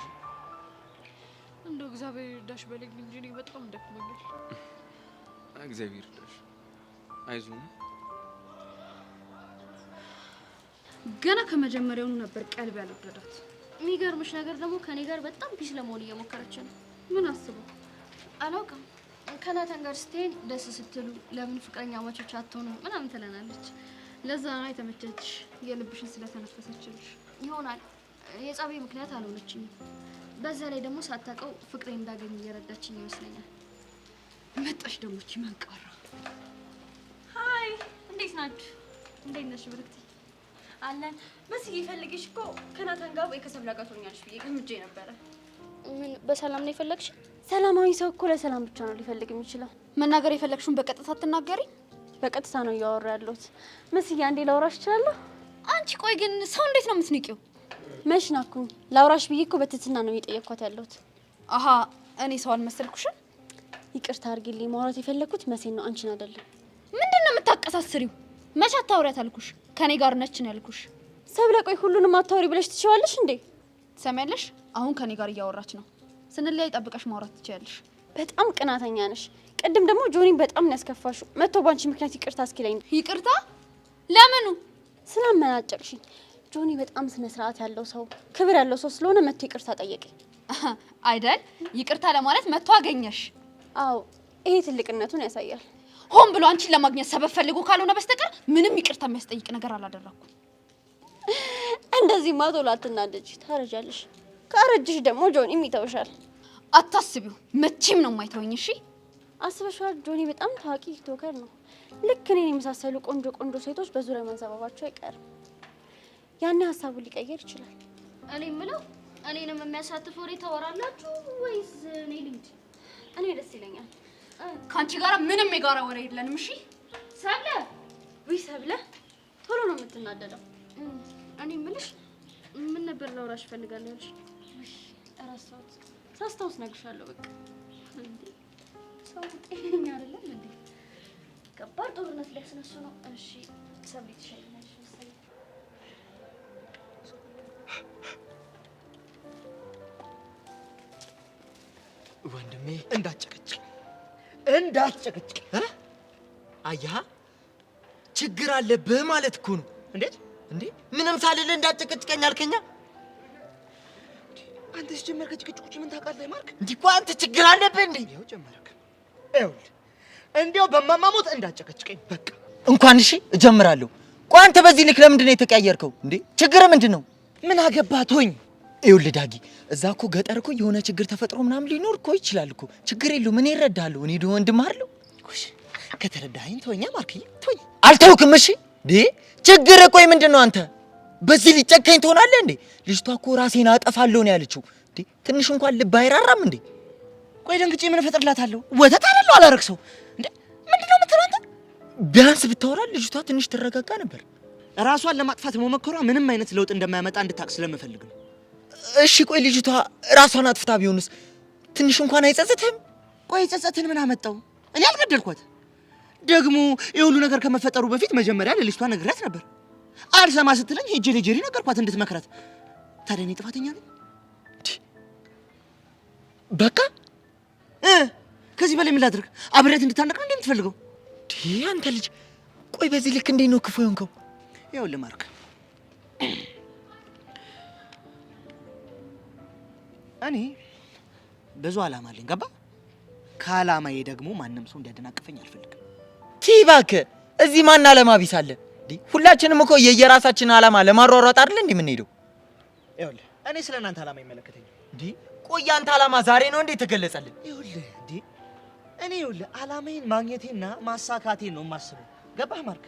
እንደው እግዚአብሔር ይርዳሽ በለኝ እንጂ እኔ በጣም ደክሞኛል። እግዚአብሔር ይርዳሽ። አይዞህ። ገና ከመጀመሪያውኑ ነበር ቀልብ ያልወደዳት። የሚገርምሽ ነገር ደግሞ ከኔ ጋር በጣም ፒስ ለመሆን እየሞከረች ነው። ምን አስበው አላውቅም። ከናታን ጋር ስትሄድ ደስ ስትሉ ለምን ፍቅረኛ ማቾች አትሆኑ ምናምን ትለናለች። ለዛ ነው የተመቸች፣ የልብሽን ስለተነፈሰችልሽ ይሆናል። የጸባይ ምክንያት አልሆነችኝም። በዛ ላይ ደግሞ ሳታውቀው ፍቅሬን እንዳገኝ እየረዳችኝ ይመስለኛል። መጣሽ ደግሞ እቺ መንቃራ። ሃይ እንዴት ናችሁ? እንዴት ነሽ ብርክቲ? አለን መስዬ ፈልግሽ እኮ ከናታን ጋር ወይ ከሰብላ ጋር ትሆኛለሽ ብዬ ገምጄ ነበረ። ምን በሰላም ነው የፈለግሽ? ሰላማዊ ሰው እኮ ለሰላም ብቻ ነው ሊፈልግ የሚችለው። መናገር የፈለግሽውን በቀጥታ አትናገሪ? በቀጥታ ነው እያወራ ያለሁት። መስዬ አንዴ ላውራሽ እችላለሁ? አንቺ ቆይ ግን ሰው እንዴት ነው የምትንቂው? መች ናኩኝ? ላውራሽ ብዬ እኮ በትህትና ነው እየጠየኳት ያለሁት። አሀ እኔ ሰው አልመሰልኩሽም? ይቅርታ አድርጊልኝ። ማውራት የፈለግኩት መሴን ነው አንቺን አይደለም። ምንድን ነው የምታቀሳስሪው? መች አታውሪያት አልኩሽ? ከኔ ጋር ነች ነው ያልኩሽ። ሰብለ ቆይ ሁሉንም አታውሪ ብለሽ ትችያለሽ እንዴ? ትሰሚያለሽ? አሁን ከኔ ጋር እያወራች ነው። ስንለያይ ጠብቀሽ ማውራት ትችያለሽ። በጣም ቅናተኛ ነሽ። ቅድም ደግሞ ጆኒን በጣም ነው ያስከፋሽው። መጥቶ ባንቺ ምክንያት ይቅርታ እስኪለኝ። ይቅርታ? ለምኑ? ስላመናጨቅሽኝ። ጆኒ በጣም ስነ ስርዓት ያለው ሰው፣ ክብር ያለው ሰው ስለሆነ መጥቶ ይቅርታ ጠየቀኝ አይደል? ይቅርታ ለማለት መጥቶ አገኘሽ? አዎ፣ ይሄ ትልቅነቱን ያሳያል። ሆን ብሎ አንቺን ለማግኘት ሰበብ ፈልጎ ካልሆነ በስተቀር ምንም ይቅርታ የሚያስጠይቅ ነገር አላደረኩም። እንደዚህ ማቶላ አትናደጂ፣ ታረጃለሽ። ካረጅሽ ደግሞ ጆኒም ይተውሻል። አታስቢው፣ መቼም ነው የማይተወኝ። እሺ አስበሽዋል? ጆኒ በጣም ታዋቂ ቲክቶከር ነው። ልክ እኔን የመሳሰሉ ቆንጆ ቆንጆ ሴቶች በዙሪያ መንሰባባቸው አይቀርም። ያኔ ሀሳቡን ሊቀየር ይችላል። እኔ የምለው እኔንም የሚያሳትፍ ወሬ ታወራላችሁ ወይስ እኔ ልሂድ? እኔ ደስ ይለኛል። ከአንቺ ጋር ምንም የጋራ ወሬ የለንም። እሺ ሰብለ፣ ውይ ሰብለ፣ ቶሎ ነው የምትናደደው። እኔ የምልሽ ምን ነበር ላውራሽ እፈልጋለሁ ያልሽ? እረሳሁት። ሳስታውስ እነግርሻለሁ። በቃ እንዴ ሰው ጤነኛ አይደለም እንዴ? ከባድ ጦርነት ሊያስነሱ ነው። እሺ ሰብለ ትሻለሽ መሰለኝ። ወንድሜ እንዳትጨቅጭቅ አያህ ችግር አለብህ ማለት እኮ ነው። እንዴት እንዴ ምንም ሳልልህ እንዳትጨቅጭቀኝ አልከኛ? አንተ ሲጀመር ከጭቅጭቁ ምን ታውቃለህ ማርክ? እንዲህ እኮ አንተ ችግር አለብህ እንዴ? ይኸው ጀመርክ። ይኸውልህ እንዲያው በማማሞት እንዳትጨቅጭቀኝ በቃ። እንኳን እሺ እጀምራለሁ። ቆይ አንተ በዚህ ልክ ለምንድን ነው የተቀያየርከው እንዴ? ችግር ምንድን ነው? ምን አገባህ ተወኝ። ይኸውልህ ዳጊ እዛ እኮ ገጠር እኮ የሆነ ችግር ተፈጥሮ ምናምን ሊኖር እኮ ይችላል እኮ። ችግር የለውም እኔ እረዳለሁ። እኔ ደግሞ ወንድምህ አይደለሁ? እሺ ከተረዳኸኝ ተወኛ ማርክዬ ተወኝ። አልተውክም እሺ። እንዴ ችግር ቆይ ምንድን ነው አንተ በዚህ ሊጨከኝ ትሆናለህ እንዴ? ልጅቷ እኮ ራሴን አጠፋለሁ ነው ያለችው። እንዴ ትንሽ እንኳን ልብ አይራራም እንዴ? ቆይ ደንግጬ ምን እፈጥርላታለሁ? ወተት አይደለሁ አላረክሰው እንዴ? ምንድነው የምትለው አንተ? ቢያንስ ብታወራ ልጅቷ ትንሽ ትረጋጋ ነበር። ራሷን ለማጥፋት መሞከሯ ምንም አይነት ለውጥ እንደማያመጣ እንድታቅ ስለምፈልግ ነው። እሺ ቆይ ልጅቷ ራሷን አጥፍታ ቢሆንስ ትንሽ እንኳን አይጸጽትህም? ቆይ ጸጸትን ምን አመጣው? እኔ አልገደልኳት። ደግሞ የሁሉ ነገር ከመፈጠሩ በፊት መጀመሪያ ለልጅቷ ነግሬያት ነበር። አልሰማ ስትለኝ ሄጄ ለጄሪ ነገርኳት እንድትመክራት። ታዲያ እኔ ጥፋተኛ ነኝ? በቃ ከዚህ በላይ ምን ላድርግ? አብሬያት እንድታነቅ ነው የምትፈልገው? አንተ ልጅ ቆይ በዚህ ልክ እንዴት ነው ክፉ የሆንከው? ይኸውልህ ማርክ እኔ ብዙ ዓላማ አለኝ ገባ? ከዓላማዬ ደግሞ ማንም ሰው እንዲያደናቅፈኝ አልፈልግም። እባክህ እዚህ ማን ዓላማ ቢስ አለ? ሁላችንም እኮ የየራሳችን ዓላማ ለማሯሯጥ አይደል እንዴ የምንሄደው? ይኸውልህ እኔ ስለናንተ ዓላማ ይመለከተኛል። እንዴ ቆይ አንተ ዓላማ ዛሬ ነው እንዴ ተገለጸልኝ? ይኸውልህ እንዴ እኔ ይኸውልህ ዓላማዬን ማግኘቴና ማሳካቴን ነው የማስበው። ገባህ ማርክ?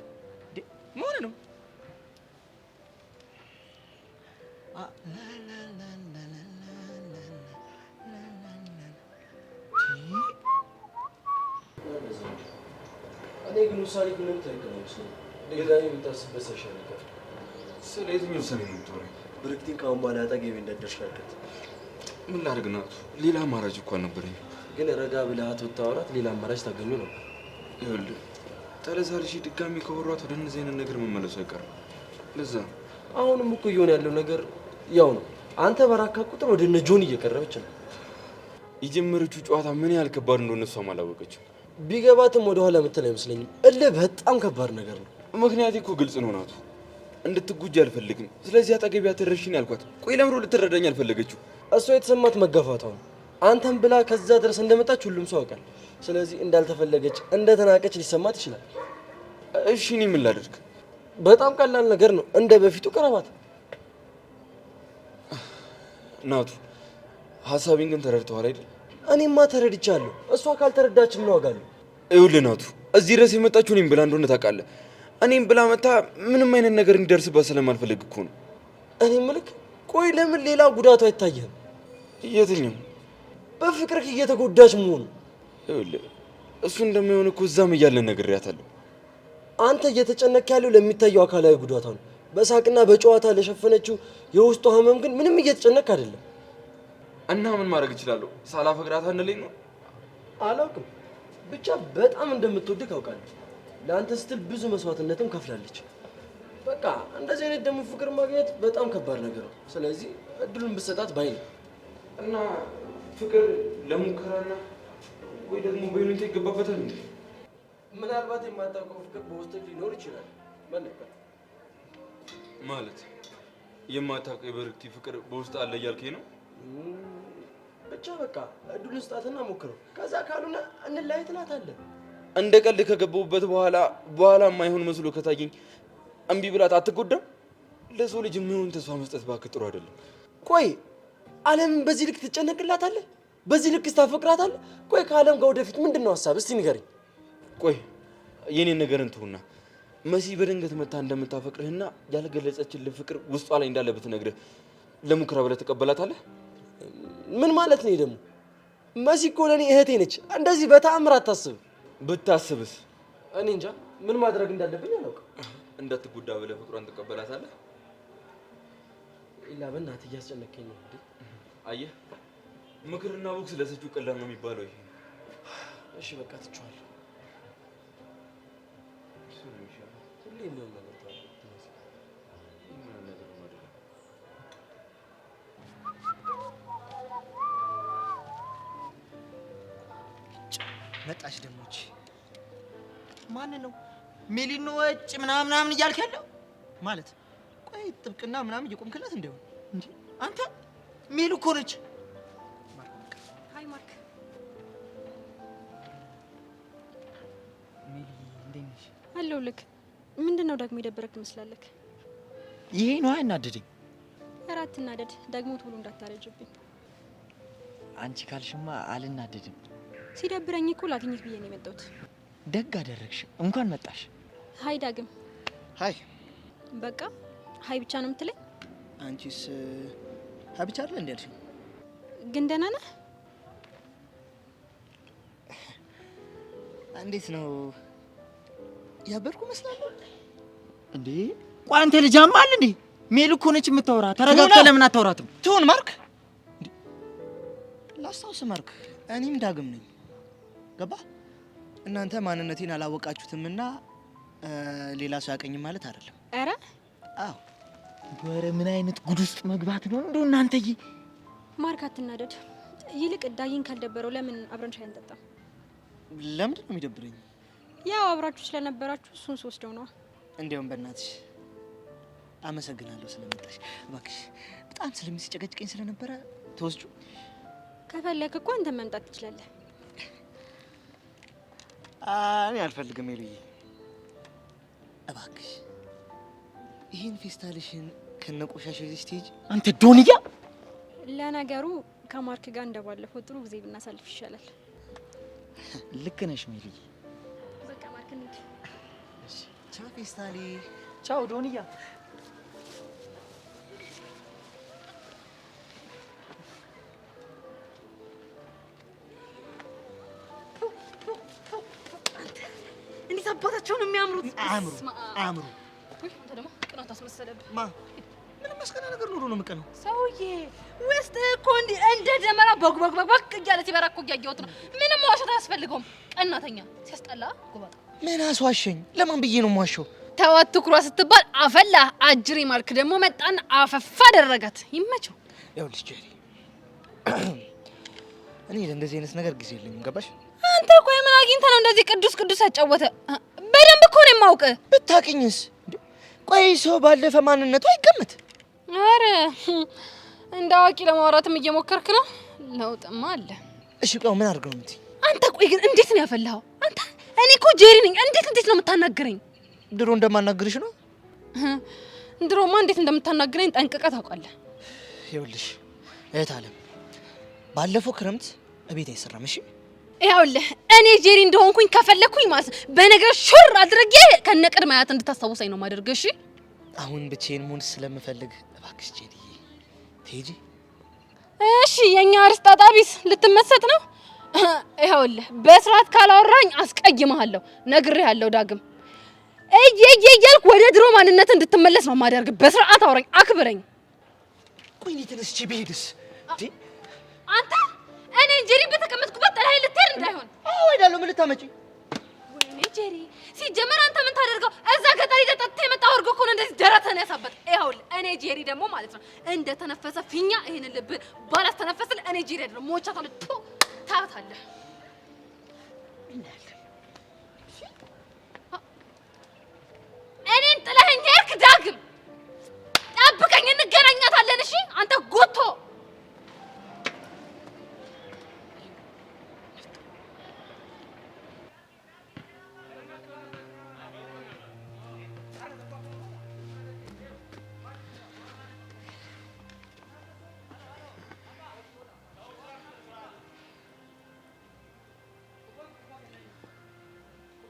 እንዴ ምን ነው እኔ ግን ውሳኔ ምንም ትክክል አይመስለኝም። ድጋሚ ብታስብበት ይሻላል። ስለ የትኛው ውሳኔ ነው የምታወራኝ? ብርክቲን ከአሁን በኋላ አጠገቤ እንዳትደርሽ አልከት። ምን ላድርግ ናቱ? ሌላ አማራጭ እኮ አልነበረኝም። ግን ረጋ ብለህ ብታወራት ሌላ አማራጭ ታገኙ ነው። ይኸውልህ ተለሳልሽ ድጋሚ ከወሯት ወደ እነዚህ አይነት ነገር መመለሱ አይቀርም። ለዛ አሁንም እኮ እየሆነ ያለው ነገር ያው ነው። አንተ በራካ ቁጥር ወደ እነ ጆን እየቀረበች ነው። የጀመረችው ጨዋታ ምን ያህል ከባድ እንደሆነ እሷም አላወቀችም። ቢገባትም ወደ ኋላ የምትል አይመስለኝም። እልህ በጣም ከባድ ነገር ነው። ምክንያቴ እኮ ግልጽ ነው ናቱ። እንድትጉጂ አልፈልግም። ስለዚህ አጠገቢያ ትረሽኝ አልኳት። ቆይ ለምሮ ልትረዳኝ አልፈለገችው? እሷ የተሰማት መገፋቷ ነው። አንተም ብላ ከዛ ድረስ እንደመጣች ሁሉም ሰው ያውቃል። ስለዚህ እንዳልተፈለገች እንደተናቀች ሊሰማት ይችላል። እሺ እኔ ምን ላድርግ? በጣም ቀላል ነገር ነው። እንደ በፊቱ ቅረባት። ናቱ ሀሳቤን ግን ተረድተዋል አይደል? እኔማ ተረድቻለሁ። እሷ ካልተረዳች ምን ዋጋ አለው? ይኸውልህ ናቱ እዚህ ድረስ የመጣችው እኔም ብላ እንደሆነ ታውቃለህ። እኔም ብላ መታ ምንም አይነት ነገር እንዲደርስባት ስለማልፈልግ እኮ ነው። እኔ ምልክ ቆይ ለምን ሌላ ጉዳቱ አይታየህም? የትኛው? በፍቅርህ እየተጎዳች መሆኑ። ይኸውልህ እሱ እንደማይሆን እኮ እዛም እያለ ነግሬያታለሁ። አንተ እየተጨነቅ ያለው ለሚታየው አካላዊ ጉዳቷ ነው። በሳቅና በጨዋታ ለሸፈነችው የውስጧ ህመም ግን ምንም እየተጨነቅ አይደለም። እና ምን ማድረግ እችላለሁ? ሳላፈቅራት አንለኝ ነው? አላውቅም። ብቻ በጣም እንደምትወድህ አውቃለሁ። ለአንተ ስትል ብዙ መስዋዕትነትም ከፍላለች። በቃ እንደዚህ አይነት ደግሞ ፍቅር ማግኘት በጣም ከባድ ነገር ነው። ስለዚህ እድሉን ብትሰጣት ባይ ነው። እና ፍቅር ለሙከራና ወይ ደግሞ በዩኒቲ ይገባበታል እንዴ? ምናልባት የማታውቀው ፍቅር በውስጥ ሊኖር ይችላል። ማለት የማታውቀው የበርክቲ ፍቅር በውስጥ አለ እያልከኝ ነው? ብቻ በቃ እድሉን ስጣትና ሞክረው። ከዛ ካሉና እንለያይ ትላታለህ። እንደ ቀልድ ከገባሁበት በኋላ የማይሆን መስሎ ከታየኝ እምቢ ብላት አትጎዳም? ለሰው ልጅ የሚሆን ተስፋ መስጠት እባክህ ጥሩ አይደለም። ቆይ ዓለምን በዚህ ልክ ትጨነቅላታለህ? በዚህ ልክ ስታፈቅራታለህ? ቆይ ከዓለም ጋር ወደፊት ምንድን ነው ሀሳብ? እስቲ ንገረኝ። ቆይ የኔን ነገር እንትሁና መሲ በድንገት መታ እንደምታፈቅርህና ያልገለጸችልህ ፍቅር ውስጧ ላይ እንዳለ ብትነግርህ ለሙከራ ብለህ ተቀበላታለህ? ምን ማለት ነው ደግሞ? መሲ እኮ ለእኔ እህቴ ነች። እንደዚህ በተአምር አታስብ። ብታስብስ? እኔ እንጃ ምን ማድረግ እንዳለብኝ አላውቅም። እንዳትጎዳ ብለህ ፍቅሯን ትቀበላታለህ? ኢላ በእናትህ እያስጨነቀኝ ነው። አየህ ምክርና ቦክስ ለሰጪው ቀላል ነው የሚባለው ይሄ። እሺ በቃ ትቼዋለሁ። ሁሌ ነው ነገር መጣች ደሞች ማን ነው ሜሊኖ ወጭ ምናምን እያልክ ያለው ማለት ቆይ ጥብቅና ምናምን እየቆምክላት እንደው እንዴ አንተ ሜሉ እኮ ነች ሃይ ማርክ ሜሊ እንዴት ነሽ አለሁልህ ምንድነው ደግሞ የደበረክ ትመስላለህ ይሄ ነው ያናደደኝ እራት እናደድ ደግሞ ቶሎ እንዳታረጅብኝ አንቺ ካልሽማ አልናደድም ሲደብረኝ እኮ ላግኝት ብዬ ነው የመጣሁት ደግ አደረግሽ እንኳን መጣሽ ሃይ ዳግም ሃይ በቃ ሃይ ብቻ ነው የምትለኝ አንቺስ ሃይ ብቻ አይደል እንዴ ግን ደህና ነህ እንዴት ነው ያበርኩ መስላለሁ እንዴ ቆይ አንተ ልጅ አማል እንዴ ሜሉ እኮ ነች የምታወራ ተረጋግተህ ለምን አታወራትም ትሁን ማርክ ላስታውስ ማርክ እኔም ዳግም ነኝ ገባ እናንተ ማንነቴን አላወቃችሁትምና ሌላ ሰው ያቀኝ ማለት አይደለም አረ አዎ ወረ ምን አይነት ጉድ ውስጥ መግባት ነው እንደው እናንተዬ ማርክ አትናደድ ይልቅ ዳይን ካልደበረው ለምን አብረን ሻይ አንጠጣም ለምንድን ነው የሚደብረኝ ያው አብራችሁ ስለነበራችሁ እሱን ወስደው ነው እንደውም በእናትሽ አመሰግናለሁ ስለመጣሽ እባክሽ በጣም ስለሚስጨቀጭቀኝ ስለነበረ ተወስጁ ከፈለክ እኮ አንተ መምጣት ትችላለህ እኔ አልፈልግም ይልይ እባክሽ ይሄን ፌስታልሽን ከነቆሻሽ ይዘሽ ትሄጂ አንተ ዶንያ ለነገሩ ከማርክ ጋር እንደባለፈው ጥሩ ጊዜ ብናሳልፍ ይሻላል ልክ ነሽ ሜሊ በቃ ማርክ እንሂድ እሺ ቻው ፌስታሊ ቻው ዶንያ እንዴት አባታቸው ነው የሚያምሩት አምሩ አንተ ደግሞ ቅናት አስመሰለብህ ማ ምንም መስከና ነገር ኑሮ ነው የምቀነው ሰውዬ ውስጥ እኮ እንደ ደመራ በግ እያለ ሲበራ እኮ እያየሁት ነው ምንም መዋሸት አያስፈልገውም ቀናተኛ ሲያስጠላ ጎባጣ ምን አስዋሸኝ ለማን ብዬ ነው የማዋሸው ተዋት ትኩራ ስትባል አፈላ አጅሪ ማልክ ደግሞ መጣን አፈፋ አደረጋት ይመቸው ይኸውልሽ ጄሪ እኔ ለእንደዚህ አይነት ነገር ጊዜ የለኝም ገባሽ አንተ ቆይ ምን አግኝተህ ነው እንደዚህ ቅዱስ ያጫወተ በደንብ እኮ ነው የማውቅህ ብታውቂኝስ ቆይ ሰው ባለፈ ማንነቱ አይገመት አረ እንደ አዋቂ ለማውራትም እየሞከርክ ነው ለውጥማ አለ እሺ ቆይ ምን አድርገው እንት አንተ ቆይ ግን እንዴት ነው ያፈላኸው አንተ እኔ እኮ ጄሪ ነኝ እንዴት ነው የምታናግረኝ ድሮ እንደማናግርሽ ነው ድሮማ እንዴት እንደምታናግረኝ ጠንቅቀህ ታውቃለህ ይኸውልሽ እህት አለም ባለፈው ክረምት እቤት አይሰራም እሺ ይኸውልህ እኔ ጄሪ እንደሆንኩኝ ከፈለኩኝ ማለት በነገር ሹር አድርጌ ከነቅድመ አያት እንድታስታውሰኝ ነው ማደርገው እሺ አሁን ብቻዬን መሆን ስለምፈልግ እባክሽ ጄሪዬ ትሄጂ እሺ የኛ አርስጣጣቢስ ልትመሰጥ ነው ይኸውልህ በስርዓት ካላወራኝ አስቀይምሃለሁ ነግሬሃለሁ ዳግም እያልኩ ወደ ድሮ ማንነት እንድትመለስ ነው ማደርግ በስርዓት አውራኝ አክብረኝ ቆይ ተነስቼ ብሄድስ አንተ እኔ ጄሪ በተቀመጥኩበት ጥላይ ልትሄድ እንዳይሆን እሄዳለሁ ምን ልታመጪ ወይኔ ጄሪ ሲጀመር አንተ ምን ታደርገው እዛ ገጠሪ ተጠጥተ የመጣው አርጎ እኮ ነው እንደዚህ ደረተን ያሳበጥ ይኸውልህ እኔ ጄሪ ደግሞ ማለት ነው እንደ ተነፈሰ ፊኛ ይሄን ልብ ባላስተነፈስል እኔ ጄሪ አይደለም ሞቻታለሁ ታታለህ እኔን ጥለኸኝ ሄድክ ዳግም ጠብቀኝ እንገናኛታለን እሺ አንተ ጎቶ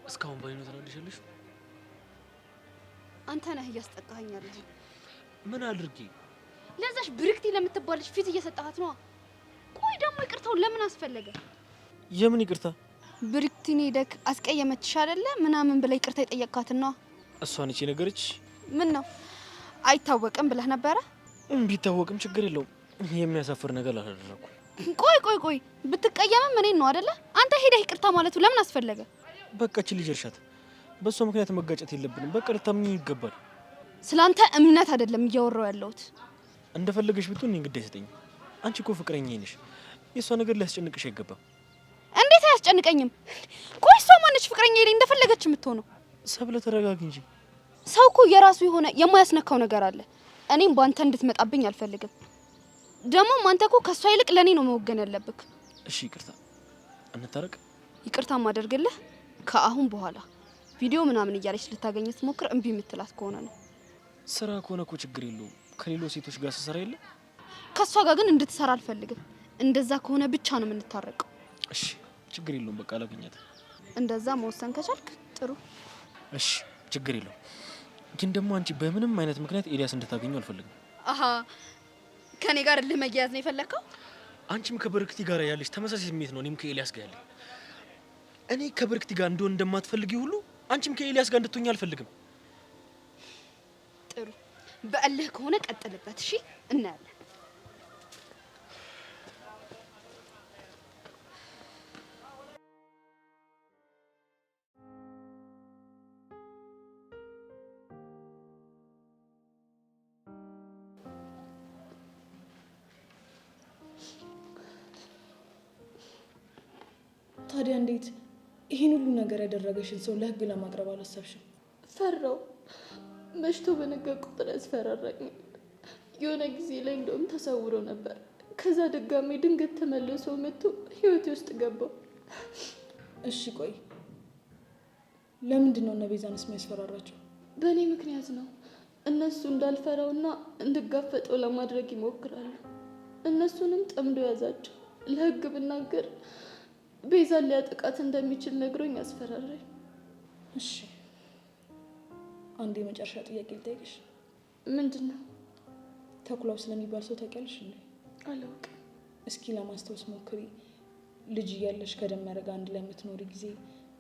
እስካሁን ባይኑ ተናደሽልሽ አንተ ነህ እያስጠቃኸኝ ያለህ ምን አድርጌ ለዛሽ ብርክቲ ለምትባልሽ ፊት እየሰጣሃት ነው ቆይ ደግሞ ይቅርታው ለምን አስፈለገ የምን ይቅርታ ብርክቲን ሄደክ አስቀየመችሽ አይደለ ምናምን ብለ ይቅርታ የጠየቅካት ነው እሷ ነች ነገርች ምን ነው አይታወቅም ብለህ ነበረ ቢታወቅም ችግር የለውም የሚያሳፍር ነገር አላደረኩም ቆይ ብትቀየምም እኔን ነው አይደለ አንተ ሄደህ ይቅርታ ማለቱ ለምን አስፈለገ በቃች ልጅ እርሻት በሷ ምክንያት መጋጨት የለብንም በቃ ልታምኚ ይገባል ስላንተ እምነት አይደለም እያወራው ያለሁት እንደፈለገሽ ብትሆን እኔን ግድ አይሰጠኝም አንቺ እኮ ፍቅረኛዬ ነሽ የሷ ነገር ሊያስጨንቅሽ አይገባም እንዴት አያስጨንቀኝም። ቆይ እሷ ማነች ፍቅረኛ ይለኝ እንደፈለገች የምትሆነው? ሰብለ ተረጋጊ እንጂ። ሰው እኮ የራሱ የሆነ የማያስነካው ነገር አለ። እኔም ባንተ እንድትመጣብኝ አልፈልግም። ደግሞ አንተ እኮ ከሷ ይልቅ ለኔ ነው መወገን ያለብክ። እሺ ይቅርታ፣ እንታረቅ። ይቅርታ ማደርግልህ ከአሁን በኋላ ቪዲዮ ምናምን እያለች ልታገኝ ስትሞክር እምቢ የምትላት ከሆነ ነው። ስራ ከሆነ እኮ ችግር የለውም። ከሌሎች ሴቶች ጋር ስሰራ የለ። ከሷ ጋር ግን እንድትሰራ አልፈልግም። እንደዛ ከሆነ ብቻ ነው የምንታረቀው። እሺ ችግር የለውም። በቃ አላገኛት። እንደዛ መወሰን ከቻልክ ጥሩ። እሺ ችግር የለውም። ግን ደግሞ አንቺ በምንም አይነት ምክንያት ኤልያስ እንድታገኘው አልፈልግም። አሃ ከኔ ጋር ለመያያዝ ነው የፈለከው? አንቺም ከብርክቲ ጋር ያለሽ ተመሳሳይ ስሜት ነው እኔም ከኤልያስ ጋር ያለኝ። እኔ ከብርክቲ ጋር እንደሆነ እንደማትፈልጊ ሁሉ አንቺም ከኤልያስ ጋር እንድትሆኚ አልፈልግም። ጥሩ በእልህ ከሆነ ቀጥልበት። እሺ እናያለን። ታዲያ እንዴት ይሄን ሁሉ ነገር ያደረገሽን ሰው ለህግ ለማቅረብ አላሰብሽም? ፈራው። መሽቶ በነጋ ቁጥር ያስፈራራኝ። የሆነ ጊዜ ላይ እንደውም ተሰውሮ ነበር። ከዛ ድጋሜ ድንገት ተመልሶ መጥቶ ህይወቴ ውስጥ ገባው። እሺ ቆይ ለምንድን ነው እነ ቤዛንስ የሚያስፈራራቸው? በእኔ ምክንያት ነው። እነሱ እንዳልፈራውና እንድጋፈጠው ለማድረግ ይሞክራሉ። እነሱንም ጠምዶ ያዛቸው። ለህግ ብናገር ቤዛን ሊያጠቃት እንደሚችል ነግሮኝ ያስፈራራኝ። እሺ አንድ የመጨረሻ ጥያቄ ልጠይቅሽ። ምንድን ነው? ተኩላው ስለሚባል ሰው ታውቂያለሽ እንዴ? አላውቅም። እስኪ ለማስታወስ ሞክሪ። ልጅ እያለሽ ከደመረ ጋር አንድ ላይ የምትኖሪ ጊዜ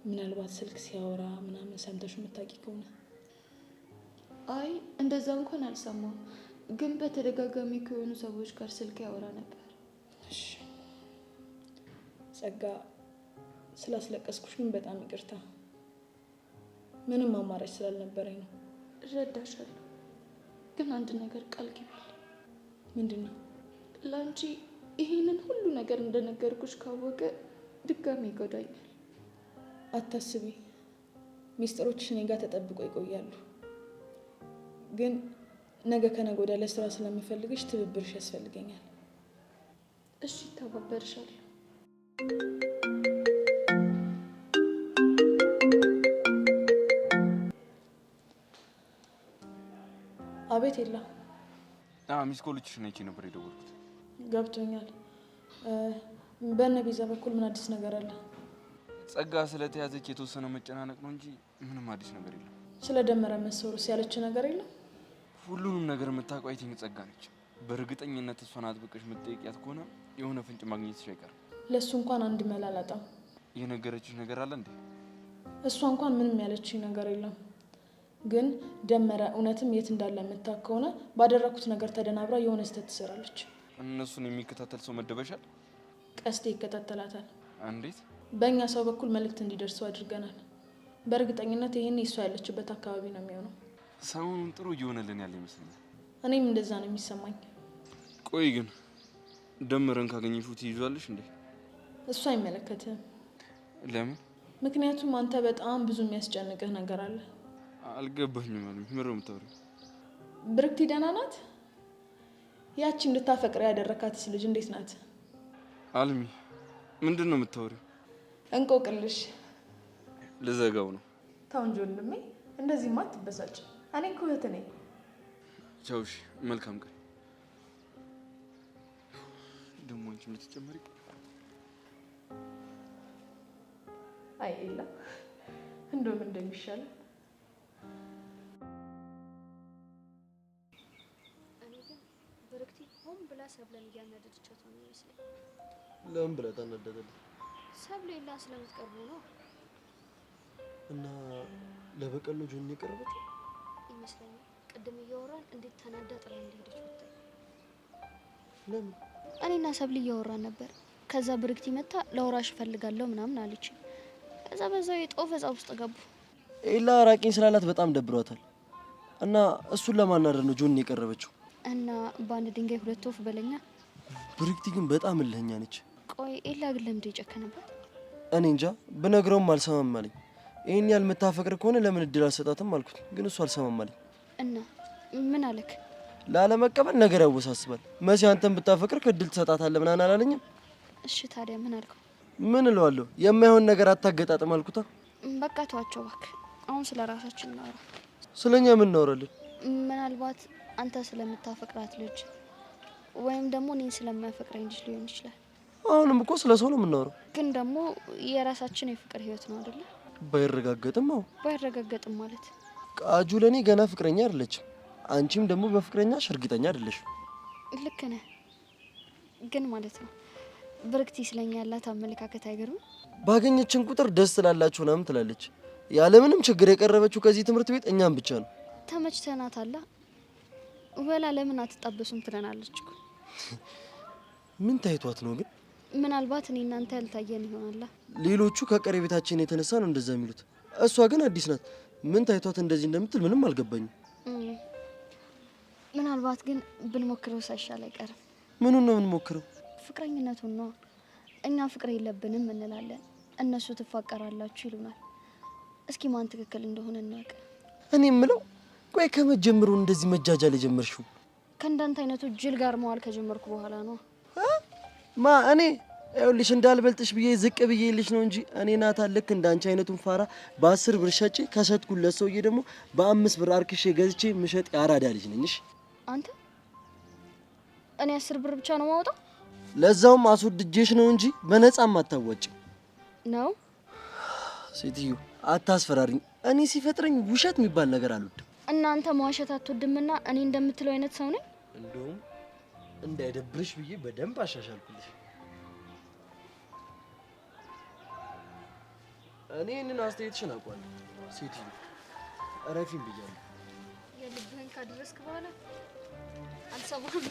ምናልባት ስልክ ሲያወራ ምናምን ሰምተሽ የምታውቂ ከሆነ? አይ እንደዛ እንኳን አልሰማም፣ ግን በተደጋጋሚ ከሆኑ ሰዎች ጋር ስልክ ያወራ ነበር። እሺ ጸጋ፣ ስላስለቀስኩሽ ግን በጣም ይቅርታ። ምንም አማራጭ ስላልነበረኝ ነው። እረዳሻለሁ፣ ግን አንድ ነገር ቃል ግቢልኝ። ምንድን ነው? ለአንቺ ይሄንን ሁሉ ነገር እንደነገርኩሽ ካወቀ ድጋሚ ይጎዳኛል። አታስቢ፣ ሚስጥሮችሽ እኔ ጋር ተጠብቆ ይቆያሉ። ግን ነገ ከነገ ወዲያ ለስራ ስለምፈልግሽ ትብብርሽ ያስፈልገኛል። እሺ ተባበርሻለሁ። አቤት የላ። ሚስ ኮሎችሽ ነች ነበር የደወልኩት። ገብቶኛል። በእነ ቤዛ በኩል ምን አዲስ ነገር አለ? ጸጋ ስለተያዘች የተወሰነ መጨናነቅ ነው እንጂ ምንም አዲስ ነገር የለም። ስለ ደመረ መሰወርስ ያለች ነገር የለም? ሁሉንም ነገር የምታውቀው አይ ቲንክ ጸጋ ነች። በእርግጠኝነት እሷን አጥብቀሽ የምትጠይቂያት ከሆነ የሆነ ፍንጭ ማግኘትሽ አይቀርም። ለእሱ እንኳን አንድ መላ አላጣም። የነገረችሽ ነገር አለ እንዴ? እሷ እንኳን ምንም ያለችኝ ነገር የለም። ግን ደመረ እውነትም የት እንዳለ የምታውቅ ከሆነ ባደረኩት ነገር ተደናብራ የሆነ ስህተት ትሰራለች። እነሱን የሚከታተል ሰው መደበሻል? ቀስቴ ይከታተላታል። እንዴት? በእኛ ሰው በኩል መልእክት እንዲደርሰው አድርገናል። በእርግጠኝነት ይህን እሷ ያለችበት አካባቢ ነው የሚሆነው። ሰሞኑን ጥሩ እየሆነልን ያለ ይመስለኛል። እኔም እንደዛ ነው የሚሰማኝ። ቆይ ግን ደመረን ካገኘሽው ትይዟለሽ እንዴ? እሱ አይመለከትህም። ለምን? ምክንያቱም አንተ በጣም ብዙ የሚያስጨንቅህ ነገር አለ። አልገባኝም። ማለት ምንድን ነው የምታወሪው? ብርክቲ ደህና ናት? ያቺ እንድታፈቅር ያደረካትስ ልጅ እንዴት ናት? አልሚ ምንድን ነው የምታወሪው? እንቆቅልሽ። ልዘጋው ነው። ተው እንጂ ወንድሜ፣ እንደዚህማ አትበሳጭ። እኔ እኮ እህትህ ነኝ። ቻው። እሺ መልካም ቀን። ደግሞ አንቺ ልትጨመሪ? አይ ኤላ፣ እንደውም እንደሚሻል ብላ ሰብለን እያናደደቻት ነው የሚመስለኝ። ለምን ብላ ታናደደች? ሰብለ ሌላ ስለምትቀርቡ ነው እና ለበቀል ነው ጆኒ የቀረበችው ይመስለኛል። ቅድም እያወራን እንዴት ተናዳ ጥላ እንደሄደች ወጣ። ለምን? እኔና ሰብለ እያወራን ነበር። ከዛ ብርክቲ መታ ለወራሽ ፈልጋለሁ ምናምን አለች። ከዛ በዛው የጦፈ ጻ ውስጥ ገቡ። ኤላ ራቂኝ ስላላት በጣም ደብሯታል እና እሱን ለማናደድ ነው ጆኒ የቀረበችው። እና በአንድ ድንጋይ ሁለት ወፍ በለኛ። ብርክቲ ግን በጣም እልህኛ ነች። ቆይ ኤላ ግን ለምንድን የጨከነባት? እኔ እንጃ ብነግረውም አልሰማም አለኝ። ይሄን ያህል የምታፈቅር ከሆነ ለምን እድል አልሰጣትም አልኩት፣ ግን እሱ አልሰማም አለኝ። እና ምን አለክ? ላለመቀበል ነገር ያወሳስባል። መሲ አንተን ብታፈቅር እድል ትሰጣታለህ ምናምን አላለኝም? እሺ ታዲያ ምን አልከው? ምን እለዋለሁ? የማይሆን ነገር አታገጣጥም አልኩታ። በቃ ተዋቸው እባክህ። አሁን ስለ ራሳችን እናወራ። ስለኛ ምን እናወራለን? ምናልባት አንተ ስለምታፈቅራት ልጅ ወይም ደግሞ እኔን ስለማያፈቅረኝ ልጅ ሊሆን ይችላል። አሁንም እኮ ስለ ሰው ነው የምናወራው። ግን ደግሞ የራሳችን የፍቅር ህይወት ነው አይደለ? ባይረጋገጥም አዎ። ባይረጋገጥም ማለት ቃጁ ለኔ ገና ፍቅረኛ አይደለችም። አንቺም ደግሞ በፍቅረኛሽ እርግጠኛ አይደለሽ። ልክ ነህ። ግን ማለት ነው ብርክቲ ስለኛ ያላት አመለካከት አይገርም? ባገኘችን ቁጥር ደስ ስላላችሁ ምናምን ትላለች። ያለምንም ችግር የቀረበችው ከዚህ ትምህርት ቤት እኛም ብቻ ነው። ተመችተናት አላ ወላ ለምን አትጣበሱም ትለናለች እኮ። ምን ታይቷት ነው ግን? ምናልባት እኔ እናንተ ያልታየን ይሆናላ። ሌሎቹ ከቀረቤታችን የተነሳ ነው እንደዛ የሚሉት። እሷ ግን አዲስ ናት። ምን ታይቷት እንደዚህ እንደምትል ምንም አልገባኝም። ምናልባት ግን ብንሞክረው ሳይሻል አይቀርም። ምኑን ነው የምንሞክረው? ፍቅረኝነቱን ነው። እኛ ፍቅር የለብንም እንላለን፣ እነሱ ትፋቀራላችሁ ይሉናል። እስኪ ማን ትክክል እንደሆነ እናውቅ። እኔ የምለው ቆይ ከመጀመሩ እንደዚህ መጃጃል የጀመርሽው ከእንዳንተ አይነቱ ጅል ጋር መዋል ከጀመርኩ በኋላ ነው። እኔ ይኸውልሽ እንዳልበልጥሽ ብዬ ዝቅ ብዬልሽ ነው እንጂ እኔ ናታ ልክ እንዳንቺ አይነቱን ፋራ በ10 ብር ሸጬ ከሸጥኩለት ሰውዬ ደግሞ በ5 ብር አርክሼ ገዝቼ ምሸጥ ያራዳ ልጅ ነኝ። እሺ አንተ እኔ 10 ብር ብቻ ነው ማውጣው፣ ለዛውም አስወድጄሽ ነው እንጂ በነፃም አታወጪ ነው። ሴትዮ አታስፈራሪኝ። እኔ ሲፈጥረኝ ውሸት የሚባል ነገር አልወድም። እናንተ መዋሸት አትወድምና እኔ እንደምትለው አይነት ሰው ነኝ። እንደውም እንዳይደብርሽ ብዬ በደንብ አሻሻልኩልሽ። እኔ እንን አስተያየትሽን አውቃለሁ። ሴትዮ እረፊኝ ብያለሁ። የልብህን ካደረስክ በኋላ አልሰማህም።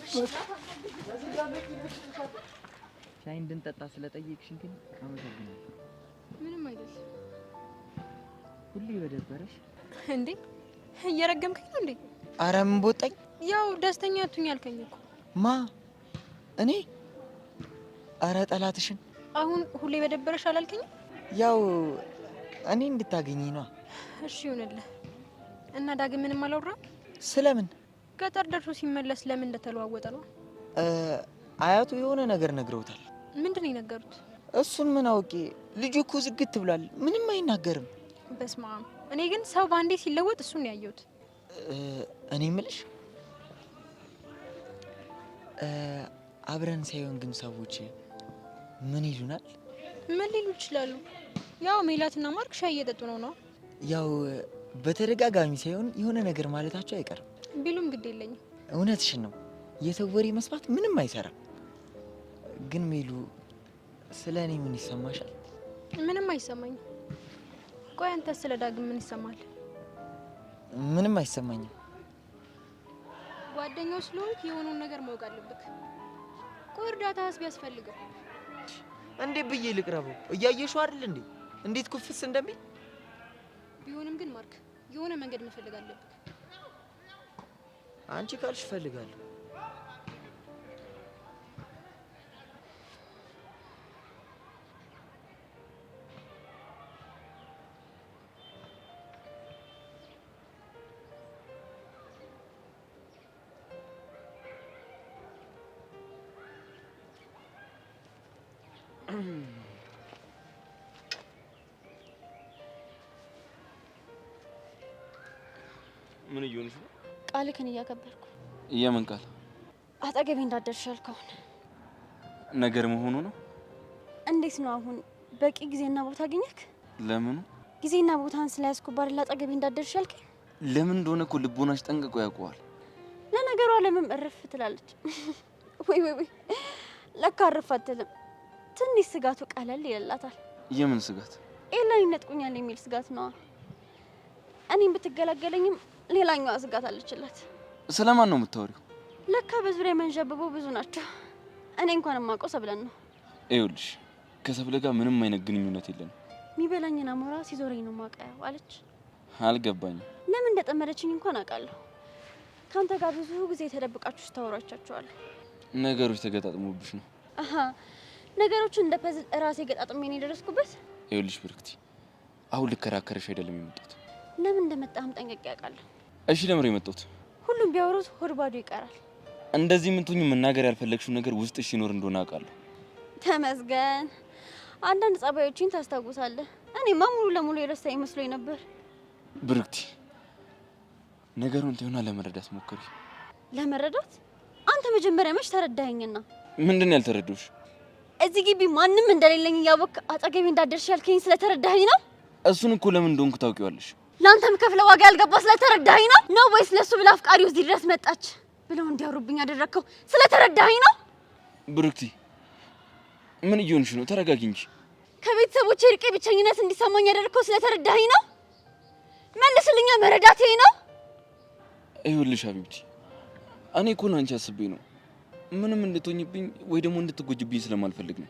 ሻይ እንድንጠጣ ስለጠየቅሽኝ ግን አመሰግናለሁ። ምንም አይደል። ሁሌ በደበረሽ እንዴ? እየረገምከኝ ነው እንዴ? አረ ምን ቦጣኝ? ያው ደስተኛ አትሁኝ አልከኝ እኮ። ማ እኔ? አረ ጠላትሽን። አሁን ሁሌ በደበረሽ አላልከኝ? ያው እኔ እንድታገኘኝ ነው። እሺ ይሁንልህ። እና ዳግም ምንም አላወራም? ስለምን? ገጠር ደርሶ ሲመለስ ለምን እንደተለዋወጠ ነው። አያቱ የሆነ ነገር ነግረውታል። ምንድን ነው የነገሩት? እሱን ምን አውቄ። ልጁ እኮ ዝግት ብሏል፣ ምንም አይናገርም። በስመ አብ። እኔ ግን ሰው ባንዴ ሲለወጥ እሱን ያየሁት። እኔ እምልሽ አብረን ሳይሆን ግን ሰዎች ምን ይሉናል? ምን ሊሉ ይችላሉ? ያው ሜላትና ማርክ ሻይ እየጠጡ ነው። ያው በተደጋጋሚ ሳይሆን የሆነ ነገር ማለታቸው አይቀርም። ቢሉም ግድ የለኝም። እውነትሽን ነው። የሰው ወሬ መስማት ምንም አይሰራም። ግን ሜሉ ስለ እኔ ምን ይሰማሻል? ምንም አይሰማኝም። ቆይ አንተ ስለ ዳግም ምን ይሰማል? ምንም አይሰማኝም። ጓደኛው ስለሆንክ የሆነውን ነገር ማወቅ አለብህ። ቆይ እርዳታስ ቢያስፈልገው እንዴት ብዬ ልቅረበው? እያየሽው አይደል እንዴ እንዴት ኩፍስ እንደሚል። ቢሆንም ግን ማርክ የሆነ መንገድ መፈለግ አለብህ። አንቺ ካልሽ እፈልጋለሁ። ምን እየሆንሽ ነው? ቃልህን እያከበርኩ። የምን ቃል? አጠገቤ እንዳደርሽ ያልከውን ነገር መሆኑ ነው። እንዴት ነው አሁን? በቂ ጊዜና ቦታ አገኘክ? ለምኑ? ጊዜና ቦታን ስለያዝኩ ባርላ አጠገቤ እንዳደርሽ ያልከኝ ለምን እንደሆነ እኮ ልቦናሽ ጠንቅቆ ያውቀዋል። ለነገሩ ለምን እርፍ ትላለች? ወይ ወይ ወይ፣ ለካ እርፍ አትልም። ትንሽ ስጋቱ ቀለል ይላታል። የምን ስጋት? ኤላን ይነጥቁኛል የሚል ስጋት ነው። እኔም ብትገላገለኝም ሌላኛዋ ስጋት አለችላት። ስለማን ነው የምታወሪው? ለካ በዙሪያ መንዣብበው ብዙ ናቸው። እኔ እንኳን የማውቀው ሰብለን ነው። ይኸውልሽ ከሰብለ ጋር ምንም አይነት ግንኙነት የለንም። የሚበላኝን አሞራ ሲዞረኝ ነው የማውቀው አለች። አልገባኝም። ለምን እንደጠመደችኝ እንኳን አውቃለሁ። ካንተ ጋር ብዙ ጊዜ ተደብቃችሁ ስታወራቻቸዋል። ነገሮች ተገጣጥሞብሽ ነው። አሃ ነገሮችን እንደ ፐዝል ራሴ ገጣጥሜ ነው የደረስኩበት። ይኸውልሽ ብርክቲ፣ አሁን ልከራከርሽ አይደለም የመጣሁት። ለምን እንደመጣህም ጠንቅቄ አውቃለሁ። እሺ ለምን የመጣሁት? ሁሉም ቢያወሩት ሆድ ባዶ ይቀራል። እንደዚህ ምንቱኝ መናገር ያልፈለግሽው ነገር ውስጥሽ ሲኖር እንደሆነ አውቃለሁ። ተመስገን። አንዳንድ ጸባዮችን ታስታውሳለህ። እኔማ ሙሉ ለሙሉ የረሳ ይመስሎኝ ነበር። ብርክቲ፣ ነገሩን ተይውና ለመረዳት ሞክሪ። ለመረዳት? አንተ መጀመሪያ መች ተረዳኸኝና? ምንድን ነው ያልተረዳሁሽ? እዚህ ግቢ ማንም እንደሌለኝ እያወቅህ አጠገቤ እንዳደርሽ ያልከኝ ስለተረዳኸኝ ነው? እሱን እኮ ለምን እንደሆንኩ ታውቂዋለሽ። ለአንተም ከፍለው ዋጋ ያልገባ ስለተረዳኸኝ ነው ወይስ ለሱ ብላ አፍቃሪው እዚህ ድረስ መጣች ብለው እንዲያወሩብኝ ያደረግከው ስለተረዳኸኝ ነው? ብርክቲ፣ ምን እየሆንሽ ነው? ተረጋጊ እንጂ። ከቤተሰቦቼ ርቄ ብቸኝነት እንዲሰማኝ ያደረግከው ስለተረዳኸኝ ነው? መልስልኛ። መረዳት ይሄ ነው? ይኸውልሽ ሀቢብቲ፣ እኔ እኮ ላንቺ አስቤ ነው። ምንም እንድትሆኝብኝ ወይ ደግሞ እንድትጎጅብኝ ስለማልፈልግ ነው።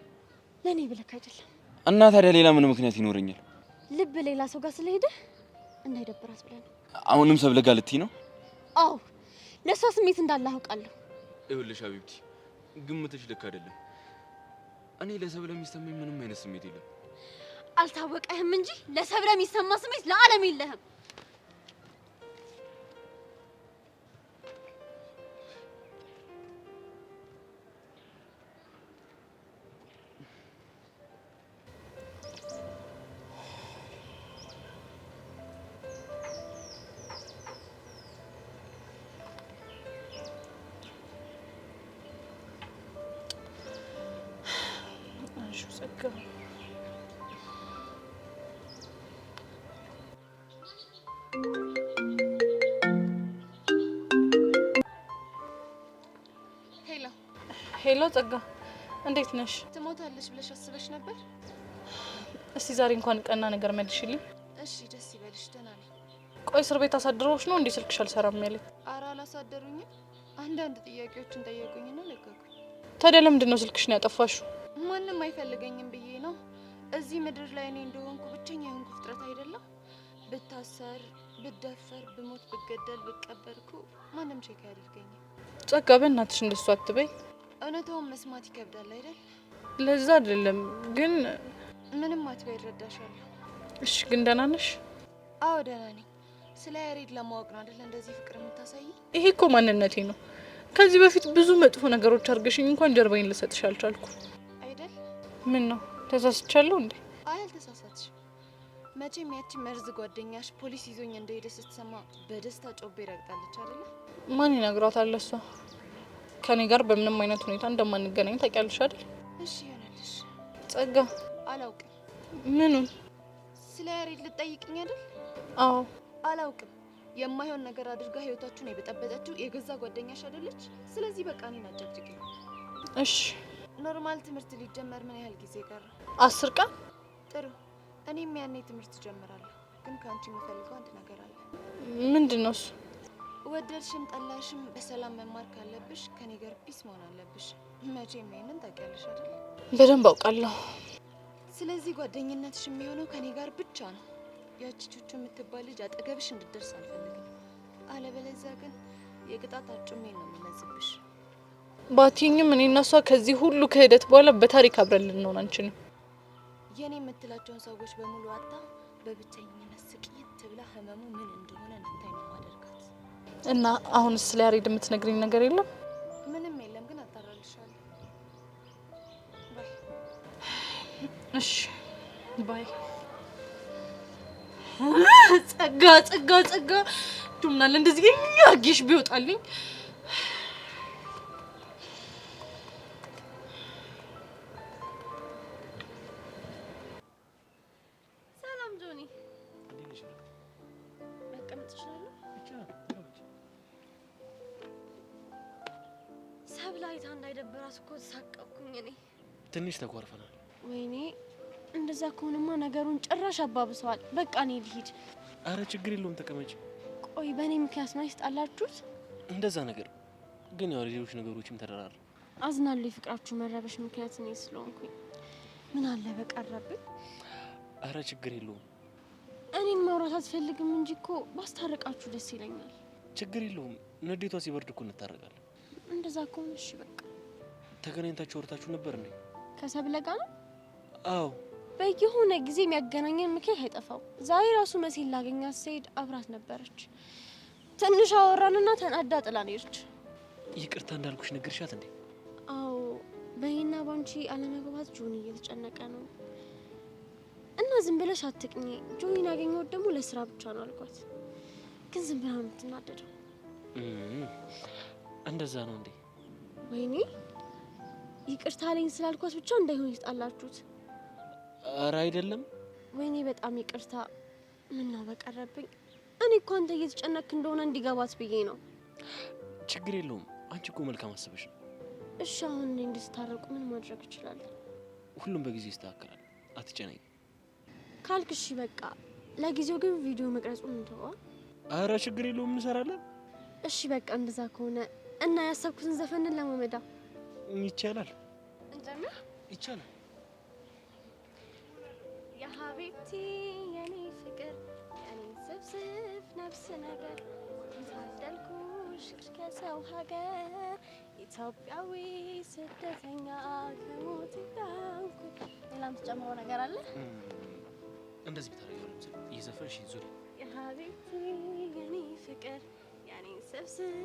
ለኔ ብለክ አይደለም። እና ታዲያ ሌላ ምን ምክንያት ይኖረኛል? ልብ ሌላ ሰው ጋር ስለሄደ እንዳይደብራት ብለህ ነው። አሁንም ሰብለ ጋር ልትይ ነው? አዎ፣ ለሷ ስሜት እንዳለ አውቃለሁ። ይኸውልሽ ሀቢብቲ፣ ግምትሽ ልክ አይደለም። እኔ ለሰብለ የሚሰማኝ ምንም አይነት ስሜት የለም። አልታወቀህም እንጂ ለሰብለ የሚሰማ ስሜት ለዓለም የለህም። ሄሎ ጸጋ፣ እንዴት ነሽ? ትሞታለሽ ብለሽ አስበሽ ነበር? እስቲ ዛሬ እንኳን ቀና ነገር መልሽልኝ። እሺ ደስ ይበልሽ፣ ደህና ነኝ። ቆይ እስር ቤት አሳድረውሽ ነው እንዴ ስልክሽ አልሰራም ያለኝ? ኧረ አላሳደሩኝም። አንዳንድ ጥያቄዎችን ጠየቁኝና ለቀቁኝ። ታዲያ ለምንድን ነው ስልክሽን ያጠፋሽው? ማንም አይፈልገኝም ብዬ ነው። እዚህ ምድር ላይ እኔ እንደሆንኩ ብቸኛ የሆንኩ ፍጥረት አይደለም። ብታሰር፣ ብደፈር፣ ብሞት፣ ብገደል፣ ብቀበርኩ ማንም ቼክ አያደርገኝም። ጸጋ በእናትሽ እንደሱ አትበይ። እውነታውን መስማት ይከብዳል አይደል? ለዛ አይደለም ግን ምንም አትበይ፣ እረዳሻለሁ። እሺ ግን ደህና ነሽ? አዎ ደህና ነኝ። ስለ ያሬድ ለማወቅ ነው አይደል እንደዚህ ፍቅር የምታሳይ? ይሄ እኮ ማንነቴ ነው። ከዚህ በፊት ብዙ መጥፎ ነገሮች አድርገሽኝ እንኳን ጀርባዬን ልሰጥሽ አልቻልኩ አይደል? ምን ነው ተሳስቻለሁ እንዴ? አይ አልተሳሳትሽ። መቼም ያቺ መርዝ ጓደኛሽ ፖሊስ ይዞኝ እንደሄደ ስትሰማ በደስታ ጮቤ ረግጣለች አይደል? ማን ይነግራታል? እሷ ከኔ ጋር በምንም አይነት ሁኔታ እንደማንገናኝ ታውቂያለሽ አይደል? እሺ ይሆናልሽ። ጸጋ አላውቅም። ምኑን? ስለ ያሬድ ልትጠይቅኝ አይደል? አዎ። አላውቅም። የማይሆን ነገር አድርጋ ህይወታችሁን የበጠበጠችው የገዛ ጓደኛሽ አይደለች? ስለዚህ በቃ እኔን አጨቅጭቂኝ። እሺ። ኖርማል ትምህርት ሊጀመር ምን ያህል ጊዜ ቀረ? 10 ቀን። ጥሩ። እኔም ያኔ ትምህርት ጀምራለሁ። ግን ከአንቺ የምፈልገው አንድ ነገር አለ። ምንድን ነው እሱ? ወደድሽም ጠላሽም በሰላም መማር ካለብሽ ከኔ ጋር ፒስ መሆን አለብሽ። መቼም ይሄንን ታውቂያለሽ አይደል? በደንብ አውቃለሁ። ስለዚህ ጓደኝነትሽ የሚሆነው ከኔ ጋር ብቻ ነው። ያቺ ቹቹ የምትባል ልጅ አጠገብሽ እንድትደርስ አልፈልግም። አለበለዚያ ግን የቅጣት አርጩሜን ነው የምመዝብሽ። ባቲኝም እኔ እና እሷ ከዚህ ሁሉ ክህደት በኋላ በታሪክ አብረን ልንሆን አንችልም። የኔ የምትላቸውን ሰዎች በሙሉ አጣ በብቸኝነት ስቅይት ብላ ህመሙ ምን እንደሆነ እንድታይ ነው ማደርጋት። እና አሁን ስለ ያሬድ የምትነግሪኝ ነገር የለም? ምንም የለም፣ ግን አጣራልሻለሁ። ባይ። እሺ ባይ። ጸጋ ጸጋ ጸጋ ዱምናል እንደዚህ አርጊሽ ቢወጣልኝ። ሰላም ጆኒ፣ መቀመጥ እችላለሁ? ሰብለ አይታ እንዳይደበራት እኮ ተሳቀቅኩኝ እኔ። ትንሽ ተኳርፈናል። ወይኔ እንደዛ ከሆነማ ነገሩን ጭራሽ አባብሰዋል። በቃ እኔ ልሂድ። አረ ችግር የለውም ተቀመጭ። ቆይ በእኔ ምክንያት ነው ይጣላችሁት? እንደዛ ነገር ግን ያው ሌሎች ነገሮችም ተደራሩ። አዝናለሁ የፍቅራችሁ መረበሽ ምክንያት እኔ ስለሆንኩኝ። ምን አለ በቀረብኝ። አረ ችግር የለውም። እኔን ማውራት አትፈልግም እንጂ እኮ ባስታረቃችሁ ደስ ይለኛል። ችግር የለውም። ንዴቷ ሲበርድ እኮ እንታረቃለን። እንደዛ ከሆነ እሺ በቃ። ተገናኝታችሁ ወርታችሁ ነበር እንዴ? ከሰብለ ጋር ነው? አዎ በየሆነ ጊዜ የሚያገናኘን ምክንያት አይጠፋም። ዛሬ ራሱ መሲል ላገኛት ስሄድ አብራት ነበረች። ትንሽ አወራንና ተናዳ ጥላን ሄደች። ይቅርታ እንዳልኩሽ ነገርሻት እንዴ? አዎ በእኔና ባንቺ አለመግባባት ጆኒ እየተጨነቀ ነው እና ዝም ብለሽ አትቅኝ። ጆኒን ያገኘሁት ደግሞ ለስራ ብቻ ነው አልኳት። ግን ዝም ብላ ነው የምትናደደው። እንደዛ ነው እንዴ? ወይኔ ይቅርታ አለኝ ስላልኳት ብቻ እንዳይሆን ይጣላችሁት። ኧረ አይደለም። ወይኔ በጣም ይቅርታ። ምን ነው በቀረብኝ። እኔ እኮ አንተ እየተጨነክ እንደሆነ እንዲገባት ብዬ ነው። ችግር የለውም። አንቺ እኮ መልካም አስበሽ ነው። እሺ አሁን እኔ እንድትታረቁ ምን ማድረግ እችላለሁ? ሁሉም በጊዜ ይስተካከላል። አትጨነቂ ካልክ እሺ በቃ። ለጊዜው ግን ቪዲዮ መቅረጹን እንተዋ። ኧረ ችግር የለውም እንሰራለን። እሺ በቃ እንደዛ ከሆነ እና ያሰብኩትን ዘፈንን ለማመዳ ይቻላል። እንጀምር። ይቻላል። ያ ሀቢብቲ የኔ ፍቅር የኔ ስብስብ ነፍስ ነገር ታደልኩሽ ከሰው ሀገር ኢትዮጵያዊ ስደተኛ ከሞት ዳንኩ። ሌላም ተጨምሮ ነገር አለ? እንደዚህ ብታረጊው እየዘፈንሽ ዙሪ። ያ ሀቢብቲ የኔ ፍቅር የኔ ስብስብ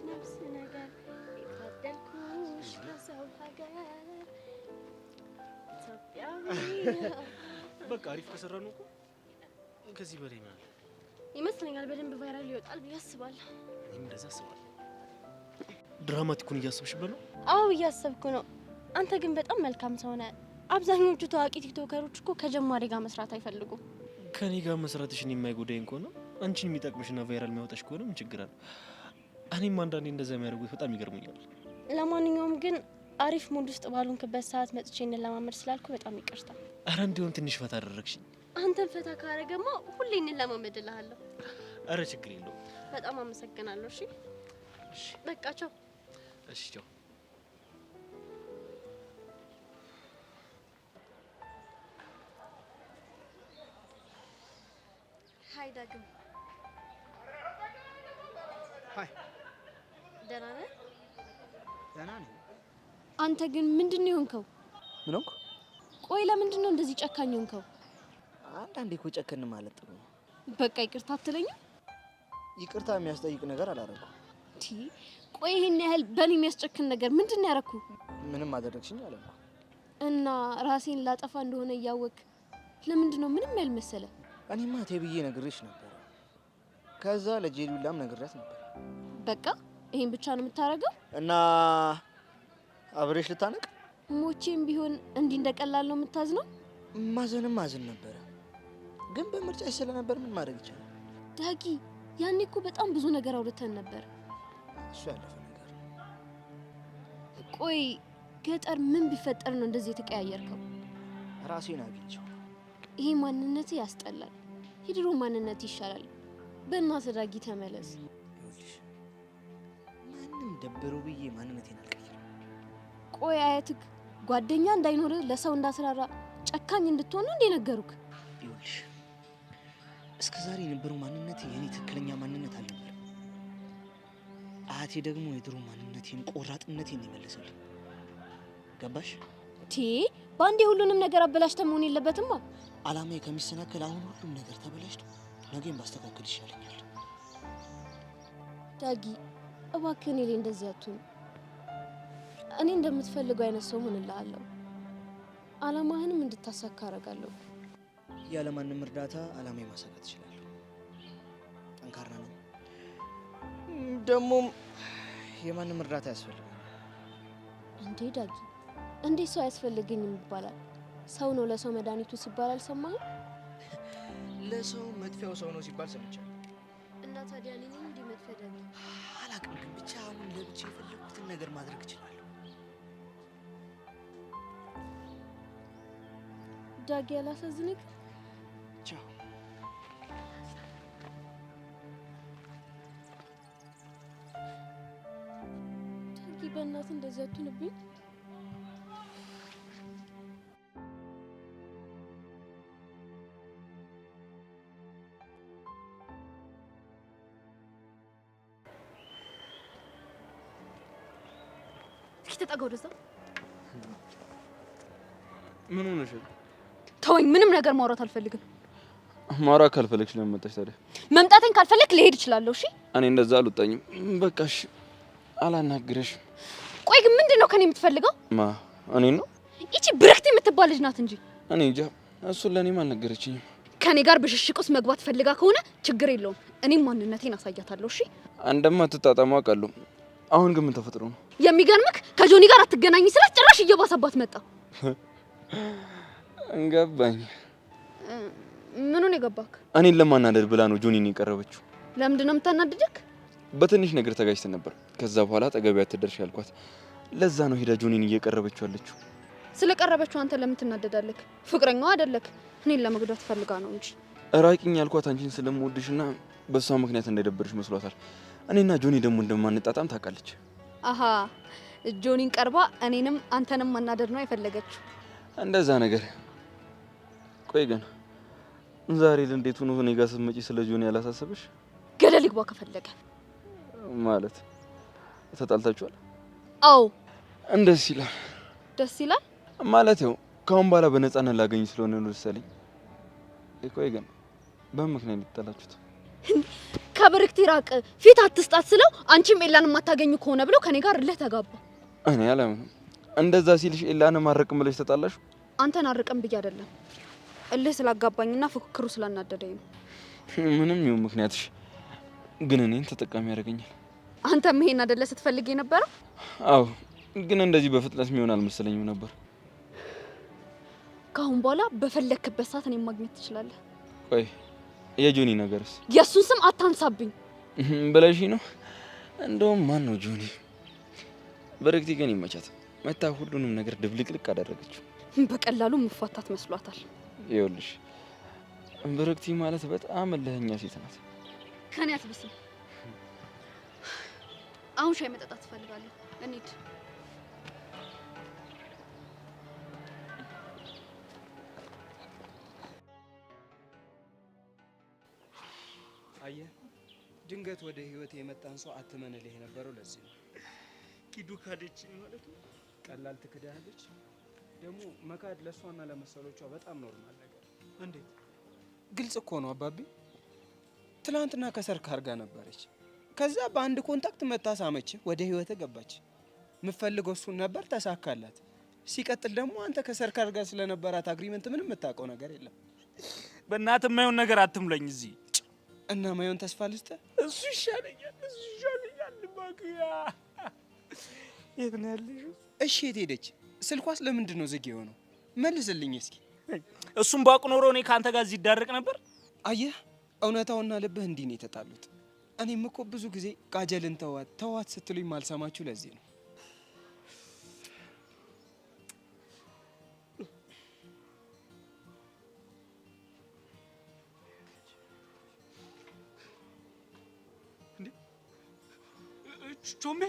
ነፍስ ነገር ታደልኩሽ ከሰው ሀገር ኢትዮጵያዊ። በቃ አሪፍ ከሰራነው እኮ ከዚህ በላይ ምን አለ? ይመስለኛል በደንብ ቫይራል ይወጣል ብዬ አስባለሁ። እኔም እንደዛ አስባለሁ። ድራማቲኩን እያሰብሽበት ነው? አዎ እያሰብኩ ነው። አንተ ግን በጣም መልካም ሰው ነህ። አብዛኞቹ ታዋቂ ቲክቶከሮች እኮ ከጀማሪ ጋር መስራት አይፈልጉም። ከኔ ጋር መስራትሽን የማይጎዳኝ ከሆነ አንቺን የሚጠቅምሽና ቫይራል የሚያወጣሽ ከሆነ ምን ችግር አለ? እኔም አንዳንዴ እንደዛ የሚያደርጉት በጣም ይገርሙኛል። ለማንኛውም ግን አሪፍ ሙድ ውስጥ ባልሆንክበት ሰዓት መጥቼ እንለማመድ ስላልኩ በጣም ይቅርታ። አረ እንዲሁም ትንሽ ፈታ አደረግሽኝ። አንተን ፈታ ካረገማ ሁሌ እንለማመድልሃለሁ። አረ ችግር የለውም። በጣም አመሰግናለሁ። እሺ በቃ ቻው። እሺ ቻው። ሀይ ዳግም። ሀይ። ደህና ነህ? ደህና ነኝ። አንተ ግን ምንድን ነው የሆንከው? ምን ሆንኩ? ቆይ ለምንድን ነው እንደዚህ ጨካኝ ሆንከው? አንዳንዴ እኮ ጨከን ማለት ጥሩ ነው። በቃ ይቅርታ አትለኝም? ይቅርታ የሚያስጠይቅ ነገር አላደረኩም። ቆይ ይሄን ያህል በእኔ የሚያስጨክን ነገር ምንድን ነው ያደረኩ? ምንም አደረግሽኝ አላልኩ። እና ራሴን ላጠፋ እንደሆነ እያወቅ ለምንድን ነው ምንም ያልመሰለ? እኔማ ተይ ብዬ ነግሬሽ ነበር። ከዛ ለጄሉላም ነግሬያት ነበር። በቃ ይሄን ብቻ ነው የምታረገው? እና አብሬሽ ልታነቅ? ሞቼም ቢሆን እንዲህ እንደቀላል ነው የምታዝነው? ማዘንም ማዘን ነበረ፣ ግን በምርጫሽ ስለነበር ምን ማድረግ ይቻላል? ዳጊ ያኔ እኮ በጣም ብዙ ነገር አውርተን ነበር። እሱ ያለፈ ነገር። ቆይ ገጠር ምን ቢፈጠር ነው እንደዚህ የተቀያየርከው? ራሴን አግኝቼው። ይሄ ማንነት ያስጠላል። የድሮ ማንነት ይሻላል። በእናትህ ዳጊ ተመለስ። ይኸውልሽ ማንም ደበረው ብዬ ማንነቴን አልቀይርም። ቆይ አያትህ ጓደኛ እንዳይኖር ለሰው እንዳስራራ ጨካኝ እንድትሆን እንደ ነገሩክ? ይኸውልሽ እስከ ዛሬ የነበረው ማንነቴ የኔ ትክክለኛ ማንነት አልነበረም። አያቴ ደግሞ የድሮ ማንነቴን ቆራጥነቴን ይመልሳል። ገባሽ? በአንዴ ሁሉንም ነገር አበላሽተህ መሆን የለበትማ። አላማዬ ከሚሰናከል አሁን ሁሉም ነገር ተበላሽቶ ነገን ባስተካከል ይሻለኛል። ዳጊ እባክህ እኔ ላይ እንደዚህ አትሁን። እኔ እንደምትፈልገው አይነት ሰው ሆንልሃለሁ። አላማህንም እንድታሳካ አደርጋለሁ። ያለማንም እርዳታ አላማዬ ማሳካት እችላለሁ። ጠንካራ ነኝ። ደግሞም የማንም እርዳታ ያስፈልጋል። እንዴ ዳጊ እንዴት ሰው አያስፈልገኝም ይባላል? ሰው ነው ለሰው መድኃኒቱ ሲባል አልሰማህም? ለሰው መጥፊያው ሰው ነው ሲባል ሰምቻለሁ። እና ታዲያ እኔ ነኝ እንዴ መጥፊያ ዳጊ? አላውቅም፣ ግን ብቻ አሁን ለብቻ የፈለኩትን ነገር ማድረግ እችላለሁ። ዳጊ አላሳዝንክ? ቻው። ዳጊ በእናትህ እንደዚህ አትሁንብኝ። እስኪ ተጠጋ ወደዛ። ምን ሆነሽ? ተወኝ፣ ምንም ነገር ማውራት አልፈልግም። ማውራት ካልፈለግሽ ለምን መጣሽ ታዲያ? መምጣቴን ካልፈለክ ልሄድ እችላለሁ። እሺ እኔ እንደዛ አልወጣኝም። በቃ እሺ፣ አላናግረሽም። ቆይ ግን ምንድነው ከኔ የምትፈልገው? እኔ ነው? ይቺ ብርክት የምትባል ልጅ ናት እንጂ እኔ እንጃ። እሱን ለእኔም አልነገረችኝም። ከኔ ጋር ብሽሽቅ ውስጥ መግባት ፈልጋ ከሆነ ችግር የለውም። እኔም ማንነቴን አሳያታለሁ። እሺ እንደማትጣጣሙ አውቃለሁ። አሁን ግን ምን ተፈጥሮ ነው? የሚገርምክ ከጆኒ ጋር አትገናኝ ስላት ጭራሽ እየባሰባት መጣ። እንገባኝ። ምኑን የገባክ? እኔን ለማናደድ ብላ ነው ጆኒን የቀረበችው። ለምንድን ነው የምታናድደክ? በትንሽ ነገር ተጋጭተን ነበር። ከዛ በኋላ ጠገቢያ ትደርሽ ያልኳት። ለዛ ነው ሄዳ ጆኒን እየቀረበችው አለችው። ስለቀረበችው አንተ ለምን ትናደዳለክ? ፍቅረኛዋ አይደለክ። እኔን ለመጉዳት ፈልጋ ነው እንጂ። ራቂኝ ያልኳት አንቺን ስለምወድሽና በሷ ምክንያት እንዳይደብርሽ መስሏታል። እኔና ጆኒ ደግሞ እንደማንጣጣም ታውቃለች። አሃ ጆኒን ቀርባ እኔንም አንተንም ማናደድ ነው የፈለገችው። እንደዛ ነገር። ቆይ ግን ዛሬ እንዴት ሆኖ እኔ ጋር ስትመጪ ስለ ጆኒ ያላሳሰበሽ? ገደል ይግባ ከፈለገ ማለት ተጣልታችኋል? አዎ። እንደስ ይላል። ደስ ይላል ማለት ነው። ካሁን በኋላ በነፃነት ላገኝ ስለሆነ ነው መሰለኝ። ቆይ ግን በምክንያት የተጣላችሁት? ከብርክቲ ራቅ፣ ፊት አትስጣት ስለው አንቺም ኤላን የማታገኙ ከሆነ ብለው ከኔ ጋር እልህ ተጋባ። እኔ አላምንም። እንደዛ ሲልሽ ኤላን ማረቅም ብለሽ ተጣላሽ? አንተን አርቀም ብዬ አይደለም፣ እልህ ስላጋባኝና ፉክክሩ ስላናደደኝ ነው። ምንም ይሁን ምክንያትሽ ግን እኔን ተጠቃሚ ያደርገኛል። አንተም ይሄን አይደለ ስትፈልግ የነበረው? አዎ፣ ግን እንደዚህ በፍጥነት የሚሆን አልመሰለኝም ነበር። ካሁን በኋላ በፈለክበት ሰዓት እኔን ማግኘት ትችላለህ። ቆይ የጆኒ ነገርስ? የሱን ስም አታንሳብኝ ብለሽ ነው? እንደውም ማን ነው ጆኒ? በረክቲ ግን ይመቻት መታ ሁሉንም ነገር ድብልቅልቅ አደረገችው። በቀላሉ መፋታት መስሏታል። ይኸውልሽ በረክቲ ማለት በጣም እልህኛ ሴት ናት። ከኔ አትብስም። አሁን ሻይ መጠጣት ትፈልጋለሁ። እንሂድ። አየህ፣ ድንገት ወደ ህይወት የመጣን ሰው አትመንልህ የነበረው ለዚህ ነው። ኪዱ ካደችኝ ማለት ነው። ቀላል ትክዳለች። ደግሞ መካድ ለሷና ለመሰሎቿ በጣም ኖርማል ነገር። እንዴት? ግልጽ እኮ ነው አባቢ። ትላንትና ከሰርካር ጋር ነበረች። ከዛ በአንድ ኮንታክት መታሳመች፣ ወደ ህይወት ገባች። የምትፈልገው እሱን ነበር፣ ተሳካላት። ሲቀጥል ደግሞ አንተ ከሰርካር ጋር ስለነበራት አግሪመንት ምንም የምታውቀው ነገር የለም። በእናትህ የማይሆን ነገር አትምለኝ እዚህ እና ማይሆን ተስፋ ልስተ እሱ ይሻለኛል። ባክያ የት ነው ያለሽው? እሺ የት ሄደች? ስልኳስ ለምንድን ነው ዝግ የሆነው? መልስልኝ እስኪ። እሱም ባውቅ ኖሮ እኔ ካንተ ጋር እዚህ ይዳረቅ ነበር። አየህ፣ እውነታውና ልብህ እንዲህ ነው የተጣሉት። እኔም እኮ ብዙ ጊዜ ቃጀልን ተዋት ስትሉኝ ማልሰማችሁ ለዚህ ነው። ቾሜ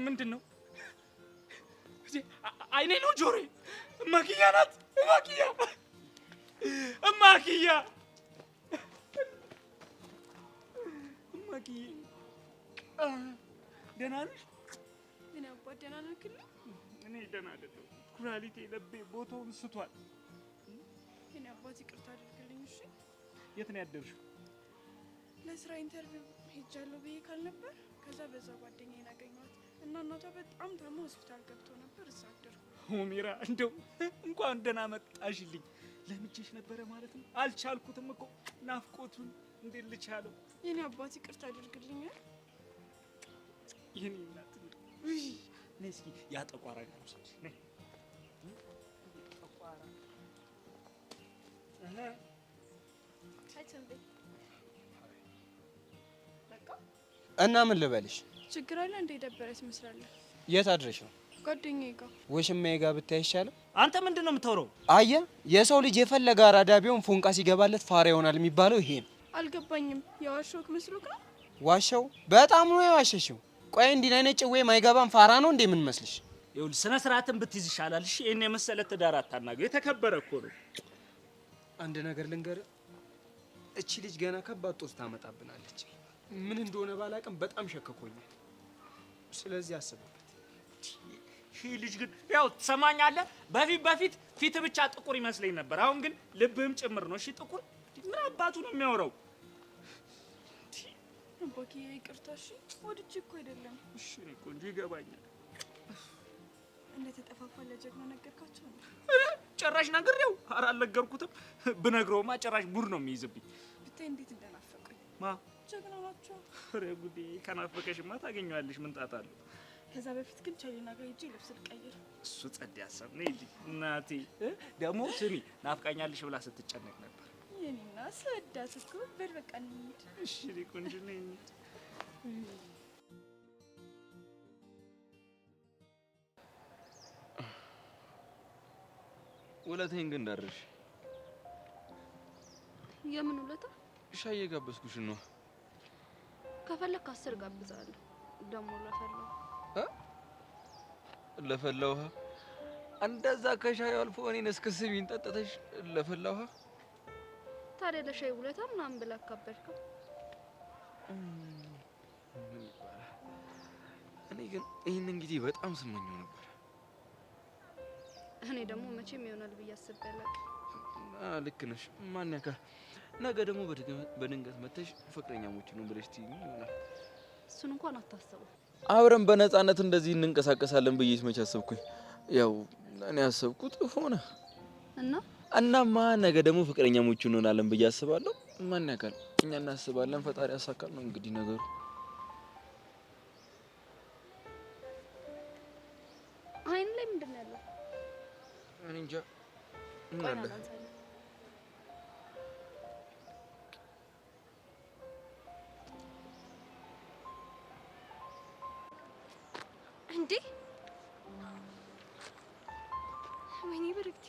ምንድን ነው? አይኔ ነው ጆሬ? እማክያ ናት። እማክያ እማክያ እማክያ ደህና ነሽ? እኔ አባት ደህና ነህ? እኔ ደህና አይደለሁም። ኩላሊቴ ለቤ ቦታውን ስቷል። እኔ አባት ይቅርታ አድርግልኝ እሺ። የት ነው ያደርሽው? ለስራ ኢንተርቪው ሄጃለሁ ብዬ ካልነበር ከዛ በዛ ጓደኛዬን አገኘኋት እና እናቷ በጣም ታሞ ሆስፒታል ገብቶ ነበር። እዛ አደርኩ። ሆሚራ እንደው እንኳን ደህና መጣሽልኝ። ለምጄሽ ነበረ ማለት ነው። አልቻልኩትም እኮ ናፍቆቱን እንዴት ልቻለው? የኔ አባት ይቅርታ አድርግልኛል። የኔ እናት ነይ እስኪ ያጠቋራ ጋር ውሰጂ። ነይ ጠቋራ እና ምን ልበልሽ? ችግር አለ እንደ ደበረሽ ትመስላለህ። የት አድረሽ ነው? ጓደኛዬ ጋር። ወሽማዬ ጋር ብታይ ይሻላል። አንተ ምንድን ነው የምታወራው? አየህ፣ የሰው ልጅ የፈለገ አራዳ ቢሆን ፎንቃ ሲገባለት ፋራ ይሆናል የሚባለው ይሄ ነው። አልገባኝም። የዋሸሁት መስሎክ ነው? ዋሸው? በጣም ነው የዋሸሽው። ቆይ እንዲህ አይነት ጭዌ ማይገባም ፋራ ነው እንዴ ምን መስልሽ? ይኸውልህ ስነ ስርዓትን ብትይዝ ይሻላል። እሺ እኔ የመሰለ ትዳር አታናገው። የተከበረ እኮ ነው። አንድ ነገር ልንገርህ፣ እቺ ልጅ ገና ከባድ ጦስ ታመጣብናለች። ምን እንደሆነ ባላቅም በጣም ሸከኮኛል። ስለዚህ አስብበት። ልጅ ግን ያው ትሰማኛለህ? በፊት ፊት ብቻ ጥቁር ይመስለኝ ነበር። አሁን ግን ልብህም ጭምር ነው። እሺ ጥቁር ምን አባቱ ነው የሚያወራው? አባዬ ይቅርታ። እሺ ወድጄ እኮ አይደለም። እሺ እኔ እኮ እንጂ ይገባኛል። እንደተጠፋፋ ለጀግና ነገርካቸው ነው? ጭራሽ ነግሬው? ኧረ አልነገርኩትም። ብነግረውማ ጭራሽ ቡድ ነው የሚይዝብኝ። ብታይ እንዴት እንደናፈቀኝ። ማ ጀግና ናቸው። ኧረ ጉዴ! ከናፈቀሽማ ታገኘዋለሽ። ምን ጣጣ አለው? ከዛ በፊት ግን ቻይና ጋር ሂጅ ልብስ ልቀይር። እሱ ጸድ ያሰብ ነው እንጂ እናቴ ደግሞ ስሚ ናፍቃኛለሽ ብላ ስትጨነቅ ነበር። የኔና ስወዳት እኮ በቃ እንሂድ። እሺ ቆንጆ ነኝ። ውለታዬን ግን እንዳደረሽ። የምን ውለታ? ሻይ የጋበዝኩሽ ነው። ከፈለክ 10 ጋብዛለሁ። ደሞ ለፈላው ለፈላ ውሃ እንደዛ ከሻዩ አልፎ እኔን እስከ ስሚኝ ጠጥተሽ ለፈላ ውሃ። ታዲያ ለሻይ ውለታ ምናምን ብላ አካበድከው። እኔ ግን ይህንን ጊዜ በጣም ስመኘው ነበር። እኔ ደግሞ መቼም ይሆናል ብዬ አስቤ አላውቅም። ልክ ነሽ። ማን ያውቃል? ነገ ደግሞ በድንገት መተሽ ፍቅረኛሞች ነው ብለሽ ትይኝ ይሆናል። እሱን እንኳን አታስበው። አብረን በነፃነት እንደዚህ እንንቀሳቀሳለን ብዬሽ መች አሰብኩኝ። ያው እኔ ያሰብኩት ሆነ እናማ ነገ ደግሞ ፍቅረኛሞች እንሆናለን ብዬ አስባለሁ። ማን ያውቃል? እኛ እናስባለን፣ ፈጣሪ ያሳካል ነው እንግዲህ ነገሩ። አይን ላይ ምንድን ነው ያለው? እኔ እንጃ። ምን አለ? እንዴ ወይኔ ብርክቲ፣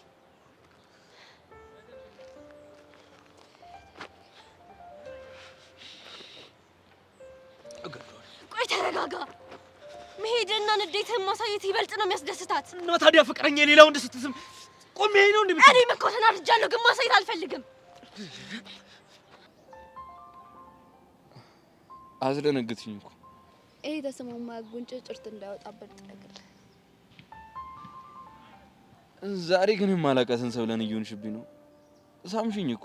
ቆይ ተረጋጋ። መሄድና ንዴትህን ማሳየት ይበልጥ ነው የሚያስደስታት። እና ታዲያ ፍቅረኛ የሌላ ወንድ ስትስም ቆሜ ነው እንዴ? እኔም እኮ ተናድጃለሁ፣ ግን ማሳየት አልፈልግም። አስደነግጥሽኝ እኮ። ይሄ ተስማማ ማጉንጭ ጭርት እንዳይወጣበት ጠግር። ዛሬ ግን ማላቃትን ሰብለን እየሆንሽብኝ ነው። ሳምሽኝ እኮ።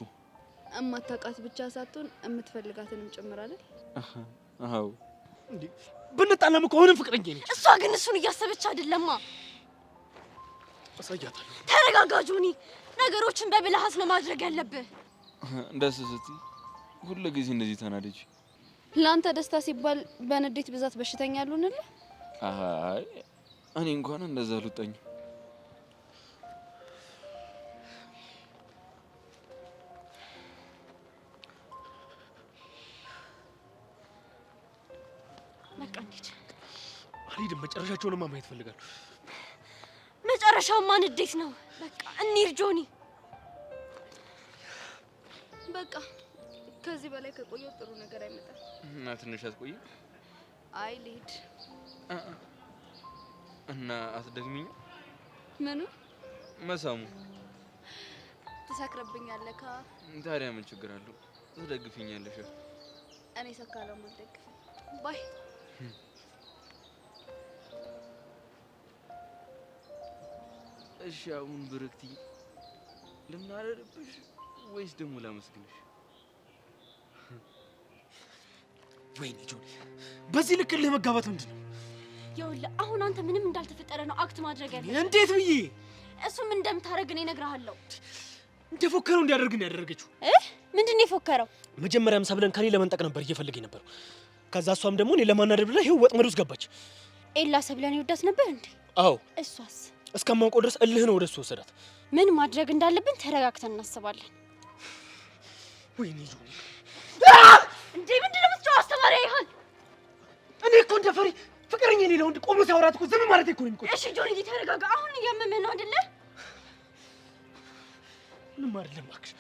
እማታውቃት ብቻ ሳትሆን የምትፈልጋትንም ጭምር አይደል? አዎ። እንዴ ብንጣላም እኮ አሁንም ፍቅረኛ ነኝ። እሷ ግን እሱን እያሰበች አይደለማ። አሳያታለሁ። ተረጋጋ ጆኒ። ነገሮችን በብልሃት ነው ማድረግ ያለብህ። እንደሱ ስትይ ሁሉ ጊዜ እንደዚህ ተናደጂ። ለአንተ ደስታ ሲባል በንዴት ብዛት በሽተኛ አሉንልህ? አይ እኔ እንኳን እንደዛ ልውጠኝ። በቃ እንሂድ። አልሄድም። መጨረሻቸውንማ ማየት ፈልጋለሁ። መጨረሻውማ ንዴት ነው። በቃ እንሂድ ጆኒ። በቃ ከዚህ በላይ ከቆየው ጥሩ ነገር አይመጣም። እና ትንሽ አትቆይም? አይ ልሂድ። እና አትደግሚኝ? ምኑ? መሳሙ። ትሰክርብኛለህ ካ። ታዲያ ምን ችግር አለው? ትደግፊኛለሽ። እኔ ሰካለው ማልደግፍ። ባይ እሺ አሁን ብርክቲ ልናደርብሽ ወይስ ደግሞ ላመስግንሽ? ወይኔ ጆኒ፣ በዚህ ልክ ልህ መጋባት ምንድን ነው? ይኸውልህ አሁን አንተ ምንም እንዳልተፈጠረ ነው አክት ማድረግ ያለብህ። እንዴት ብዬ? እሱም እንደምታደርግ እኔ እነግርሃለሁ። እንደፎከረው እንዲያደርግ ነው ያደረገችው። ምንድን ነው የፎከረው? መጀመሪያም ሰብለን ከኔ ለመንጠቅ ነበር እየፈለገኝ ነበረው። ከዛ እሷም ደግሞ እኔ ለማናደድ ብላ ይኸው ወጥመድ ውስጥ ገባች። ኤላ ሰብለን ይወዳት ነበር እንዴ? አዎ። እሷስ? እስከማውቀው ድረስ እልህ ነው ወደሱ ወሰዳት። ምን ማድረግ እንዳለብን ተረጋግተን እናስባለን። ወይኔ ጆኒ፣ እንዴ ምንድን ነው የምትጮኸው? አስተማሪ ይሆን? እኔ እኮ እንደ ፈሪ ፍቅረኛ የሌለው ወንድ ቆሞ ሲያወራት እኮ ዝም ማለት እኮ ነው የሚቆጨው። እሺ ጆኒ ተረጋጋ። አሁን እያመመህ ነው አይደለ? ምንም አይደለም እባክሽ።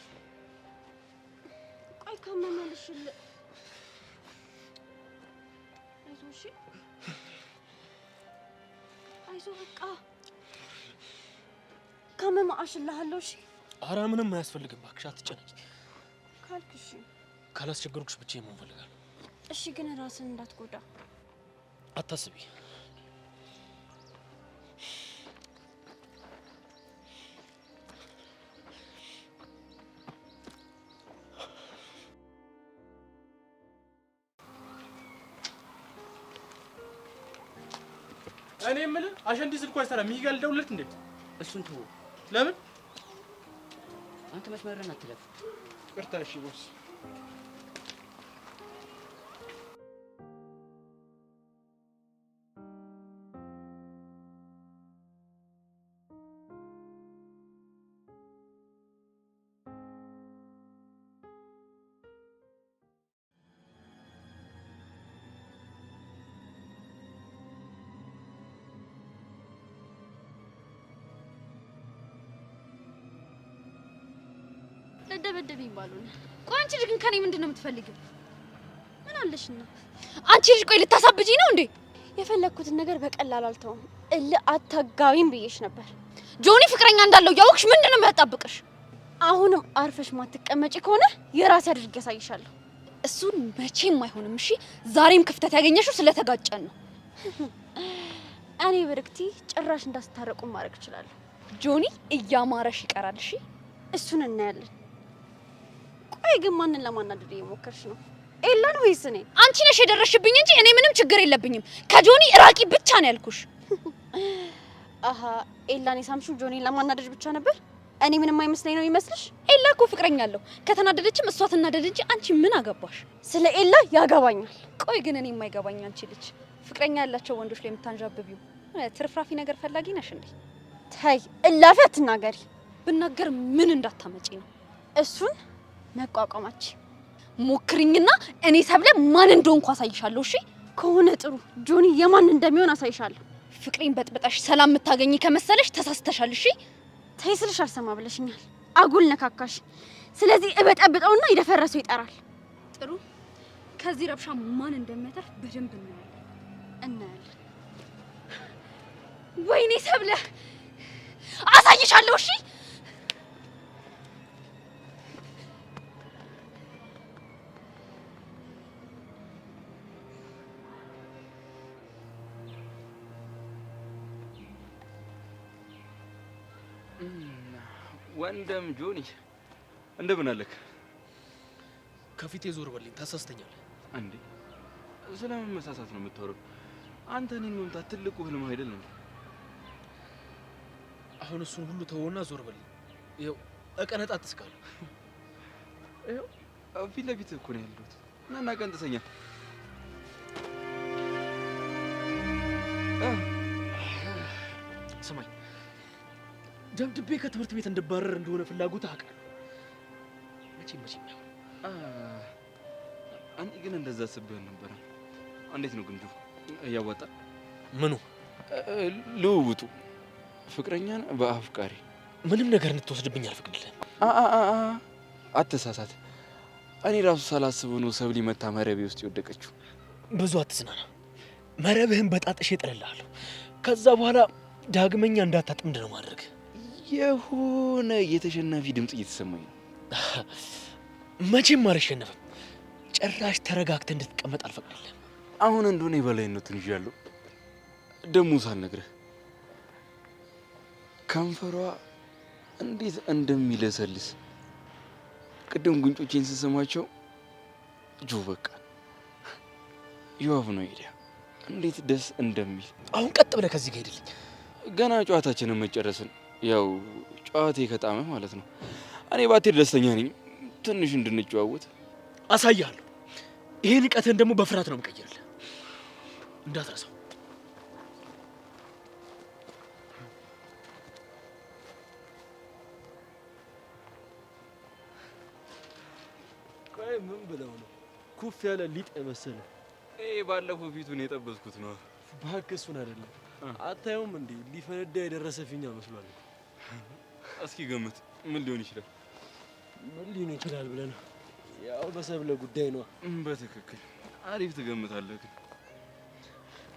ቆይ ካመመህ አይዞህ እሺ፣ አይዞህ በቃ ካመመህ አሽልሃለሁ። እሺ። ኧረ ምንም አያስፈልግም እባክሽ፣ አትጨነቂ። ካልክ እሺ። ካላስቸገርኩሽ ብቻዬን መሆን እፈልጋለሁ። እሺ፣ ግን ራስን እንዳትጎዳ አታስቢ። እኔ የምልህ አሸንዲ ስልኩ አይሰራም። ሚጋል ደውልለት እንዴ? እሱን ተው። ለምን? አንተ መስመርህን አትለፍ። ይቅርታ። እሺ ቦስ። ለደበደብኝ ባሉን። ቆይ አንቺ ልጅ ግን ከኔ ምንድን ነው የምትፈልጊው? ምን አለሽና? አንቺ ልጅ ቆይ ልታሳብጂኝ ነው እንዴ? የፈለኩትን ነገር በቀላሉ አልተውም። አታጋቢም ብዬሽ ነበር። ጆኒ ፍቅረኛ እንዳለው ያወቅሽ ምንድን ነው የሚያጣብቅሽ? አሁንም አርፈሽ ማትቀመጪ ከሆነ የራሴ አድርጌ ያሳይሻለሁ። እሱን መቼም አይሆንም። እሺ ዛሬም ክፍተት ያገኘሽው ስለተጋጨን ነው። እኔ ብርክቲ ጭራሽ እንዳስታረቁ ማድረግ እችላለሁ። ጆኒ እያማረሽ ይቀራል። እሺ እሱን እናያለን። ቆይ ግን ማንን ለማናደድ እየሞከርሽ ነው? ኤላን ወይስ እኔ? አንቺ ነሽ የደረሽብኝ እንጂ እኔ ምንም ችግር የለብኝም። ከጆኒ ራቂ ብቻ ነው ያልኩሽ። አሃ ኤላን የሳምሽው ጆኒን ለማናደድ ብቻ ነበር? እኔ ምንም አይመስለኝ ነው ይመስልሽ? ኤላ እኮ ፍቅረኛ አለው። ከተናደደችም እሷ ትናደድ እንጂ አንቺ ምን አገባሽ? ስለ ኤላ ያገባኛል። ቆይ ግን እኔ የማይገባኝ አንቺ ልጅ ፍቅረኛ ያላቸው ወንዶች ላይ የምታንዣብቢው ትርፍራፊ ነገር ፈላጊ ነሽ እንዴ? ተይ እላፊ አትናገሪ። ብናገር ምን እንዳታመጪ ነው? እሱን መቋቋማች ሞክሪኝና እኔ ሰብለ ማን እንደሆንኩ አሳይሻለሁ። እሺ ከሆነ ጥሩ። ጆኒ የማን እንደሚሆን አሳይሻለሁ። ፍቅሬን በጥብጣሽ ሰላም የምታገኝ ከመሰለሽ ተሳስተሻል። እሺ ተይ ስልሽ አልሰማ ብለሽኛል። አጉል ነካካሽ። ስለዚህ እበጠብጠውና የደፈረሰው ይጠራል። ጥሩ። ከዚህ ረብሻ ማን እንደሚያተርፍ በደንብ እናያለን። ወይኔ ሰብለ አሳይሻለሁ። እሺ ወንድም ጆኒ እንደምን አለክ? ከፊቴ ዞር በልኝ፣ ታሳስተኛለህ። እንዴ ስለምን መሳሳት ነው የምታወራው? አንተ እኔን መምታት ትልቁ ህልም አይደል እንዴ? አሁን እሱን ሁሉ ተወውና ዞር በልኝ። ይኸው እቀነጣጥስካለሁ። ይኸው ፊት ለፊት እኮ ነው ያለሁት። እና ቀንጥሰኛ ስማኝ፣ ደብድቤ ከትምህርት ቤት እንድባረር እንደሆነ ፍላጎት አውቃለሁ። መቼም አይሆን። እኔ ግን እንደዛ አስቤ ነበር። እንዴት ነው ግን ጆ እያዋጣ? ምኑ? ልውውጡ ፍቅረኛን በአፍቃሪ ምንም ነገር እንድትወስድብኝ አልፈቅድልህም። አትሳሳት። እኔ ራሱ ሳላስበው ነው ሰብሊ መታ መረቤ ውስጥ የወደቀችው። ብዙ አትዝናና። መረብህን በጣጥሼ እጥልልሃለሁ። ከዛ በኋላ ዳግመኛ እንዳታጥምድ ነው ማድረግ። የሆነ የተሸናፊ ድምጽ እየተሰማኝ ነው። መቼም አልሸነፍም። ጭራሽ ተረጋግተህ እንድትቀመጥ አልፈቅድልህም። አሁን እንደሆነ የበላይነቱን ይዣለሁ። ደሞ ሳልነግርህ ከንፈሯ እንዴት እንደሚለሰልስ ቅድም ጉንጮቼን ስሰማቸው ጆ በቃ ይዋፍ ነው ሄዳ እንዴት ደስ እንደሚል። አሁን ቀጥ ብለህ ከዚህ ጋር ሄድልኝ። ገና ጨዋታችንን መጨረስን። ያው ጨዋቴ ከጣመ ማለት ነው። እኔ ባትሄድ ደስተኛ ነኝ። ትንሽ እንድንጨዋወት አሳያለሁ። ይሄን ንቀትህን ደግሞ በፍርሃት ነው የምቀይርልህ፣ እንዳትረሳው። ቆይ ምን ብለው ነው ኩፍ ያለ ሊጥ የመሰለ? ይሄ ባለፈው ፊቱን የጠበስኩት ነው። እባክህ እሱን አይደለም። አታየውም እንዴ? ሊፈነዳ የደረሰ ፊኛ መስሏል። እስኪ ገምት፣ ምን ሊሆን ይችላል? ምን ሊሆን ይችላል ብለህ ነው? ያው በሰብለ ጉዳይ ነው። በትክክል አሪፍ ትገምታለህ። ግን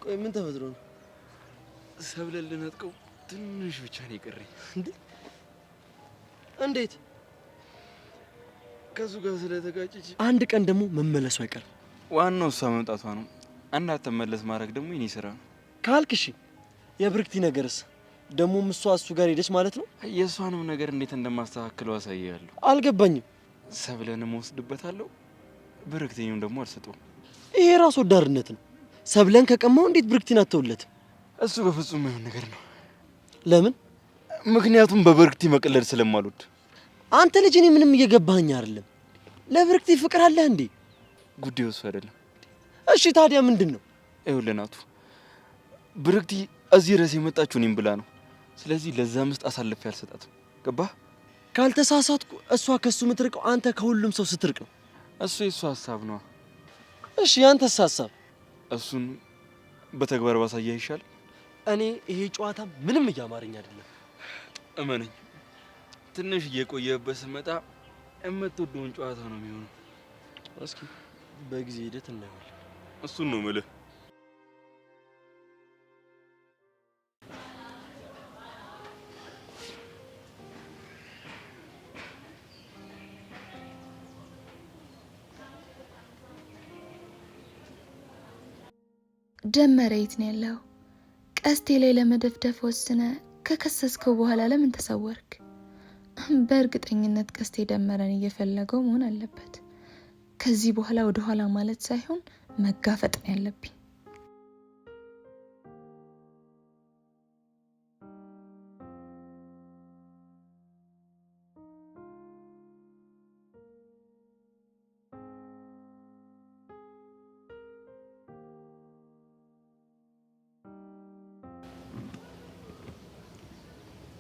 ቆይ ምን ተፈጥሮ ነው? ሰብለ ልነጥቀው ትንሽ ብቻ ነው የቀረኝ። እንዴ እንዴት? ከሱ ጋር ስለተጋጨች አንድ ቀን ደግሞ መመለሱ አይቀርም። ዋናው እሷ መምጣቷ ነው። እንዳትመለስ ማድረግ ደግሞ የኔ ስራ ነው ካልክ እሺ። የብርክቲ ነገርስ? ደሞም እሷ እሱ ጋር ሄደች ማለት ነው? የእሷንም ነገር እንዴት እንደማስተካክለው አሳያለሁ። አልገባኝም። ሰብለንም ወስድበታለሁ፣ ብርክቲንም ደግሞ አልሰጠውም። ይሄ ራስ ወዳድነት ነው። ሰብለን ከቀማው እንዴት ብርክቲን አተውለትም? እሱ በፍጹም የማይሆን ነገር ነው። ለምን? ምክንያቱም በብርክቲ መቀለድ ስለማልወድ። አንተ ልጅ እኔ ምንም እየገባኸኝ አይደለም። ለብርክቲ ፍቅር አለህ እንዴ? ጉዳዩ እሱ አይደለም። እሺ ታዲያ ምንድን ነው? ይኸውልህ ናቱ፣ ብርክቲ እዚህ ድረስ የመጣችው እኔም ብላ ነው። ስለዚህ ለዛ ምስጥ አሳልፌ አልሰጣትም። ገባህ? ካልተሳሳትኩ እሷ ከሱ የምትርቀው አንተ ከሁሉም ሰው ስትርቅ ነው። እሱ የእሱ ሀሳብ ነው። እሺ ያንተስ ሀሳብ? እሱን በተግባር ባሳያ ይሻል። እኔ ይሄ ጨዋታ ምንም እያማረኝ አይደለም። እመነኝ፣ ትንሽ እየቆየበት ስመጣ የምትወደውን ጨዋታ ነው የሚሆነው። እስኪ በጊዜ ሂደት እናየዋለን። እሱን ነው የምልህ። ደመረ የት ነው ያለው? ቀስቴ ላይ ለመደፍደፍ ወስነ ከከሰስከው በኋላ ለምን ተሰወርክ? በእርግጠኝነት ቀስቴ ደመረን እየፈለገው መሆን አለበት። ከዚህ በኋላ ወደ ኋላ ማለት ሳይሆን መጋፈጥ ነው ያለብኝ።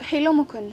ሄሎ መኮንን፣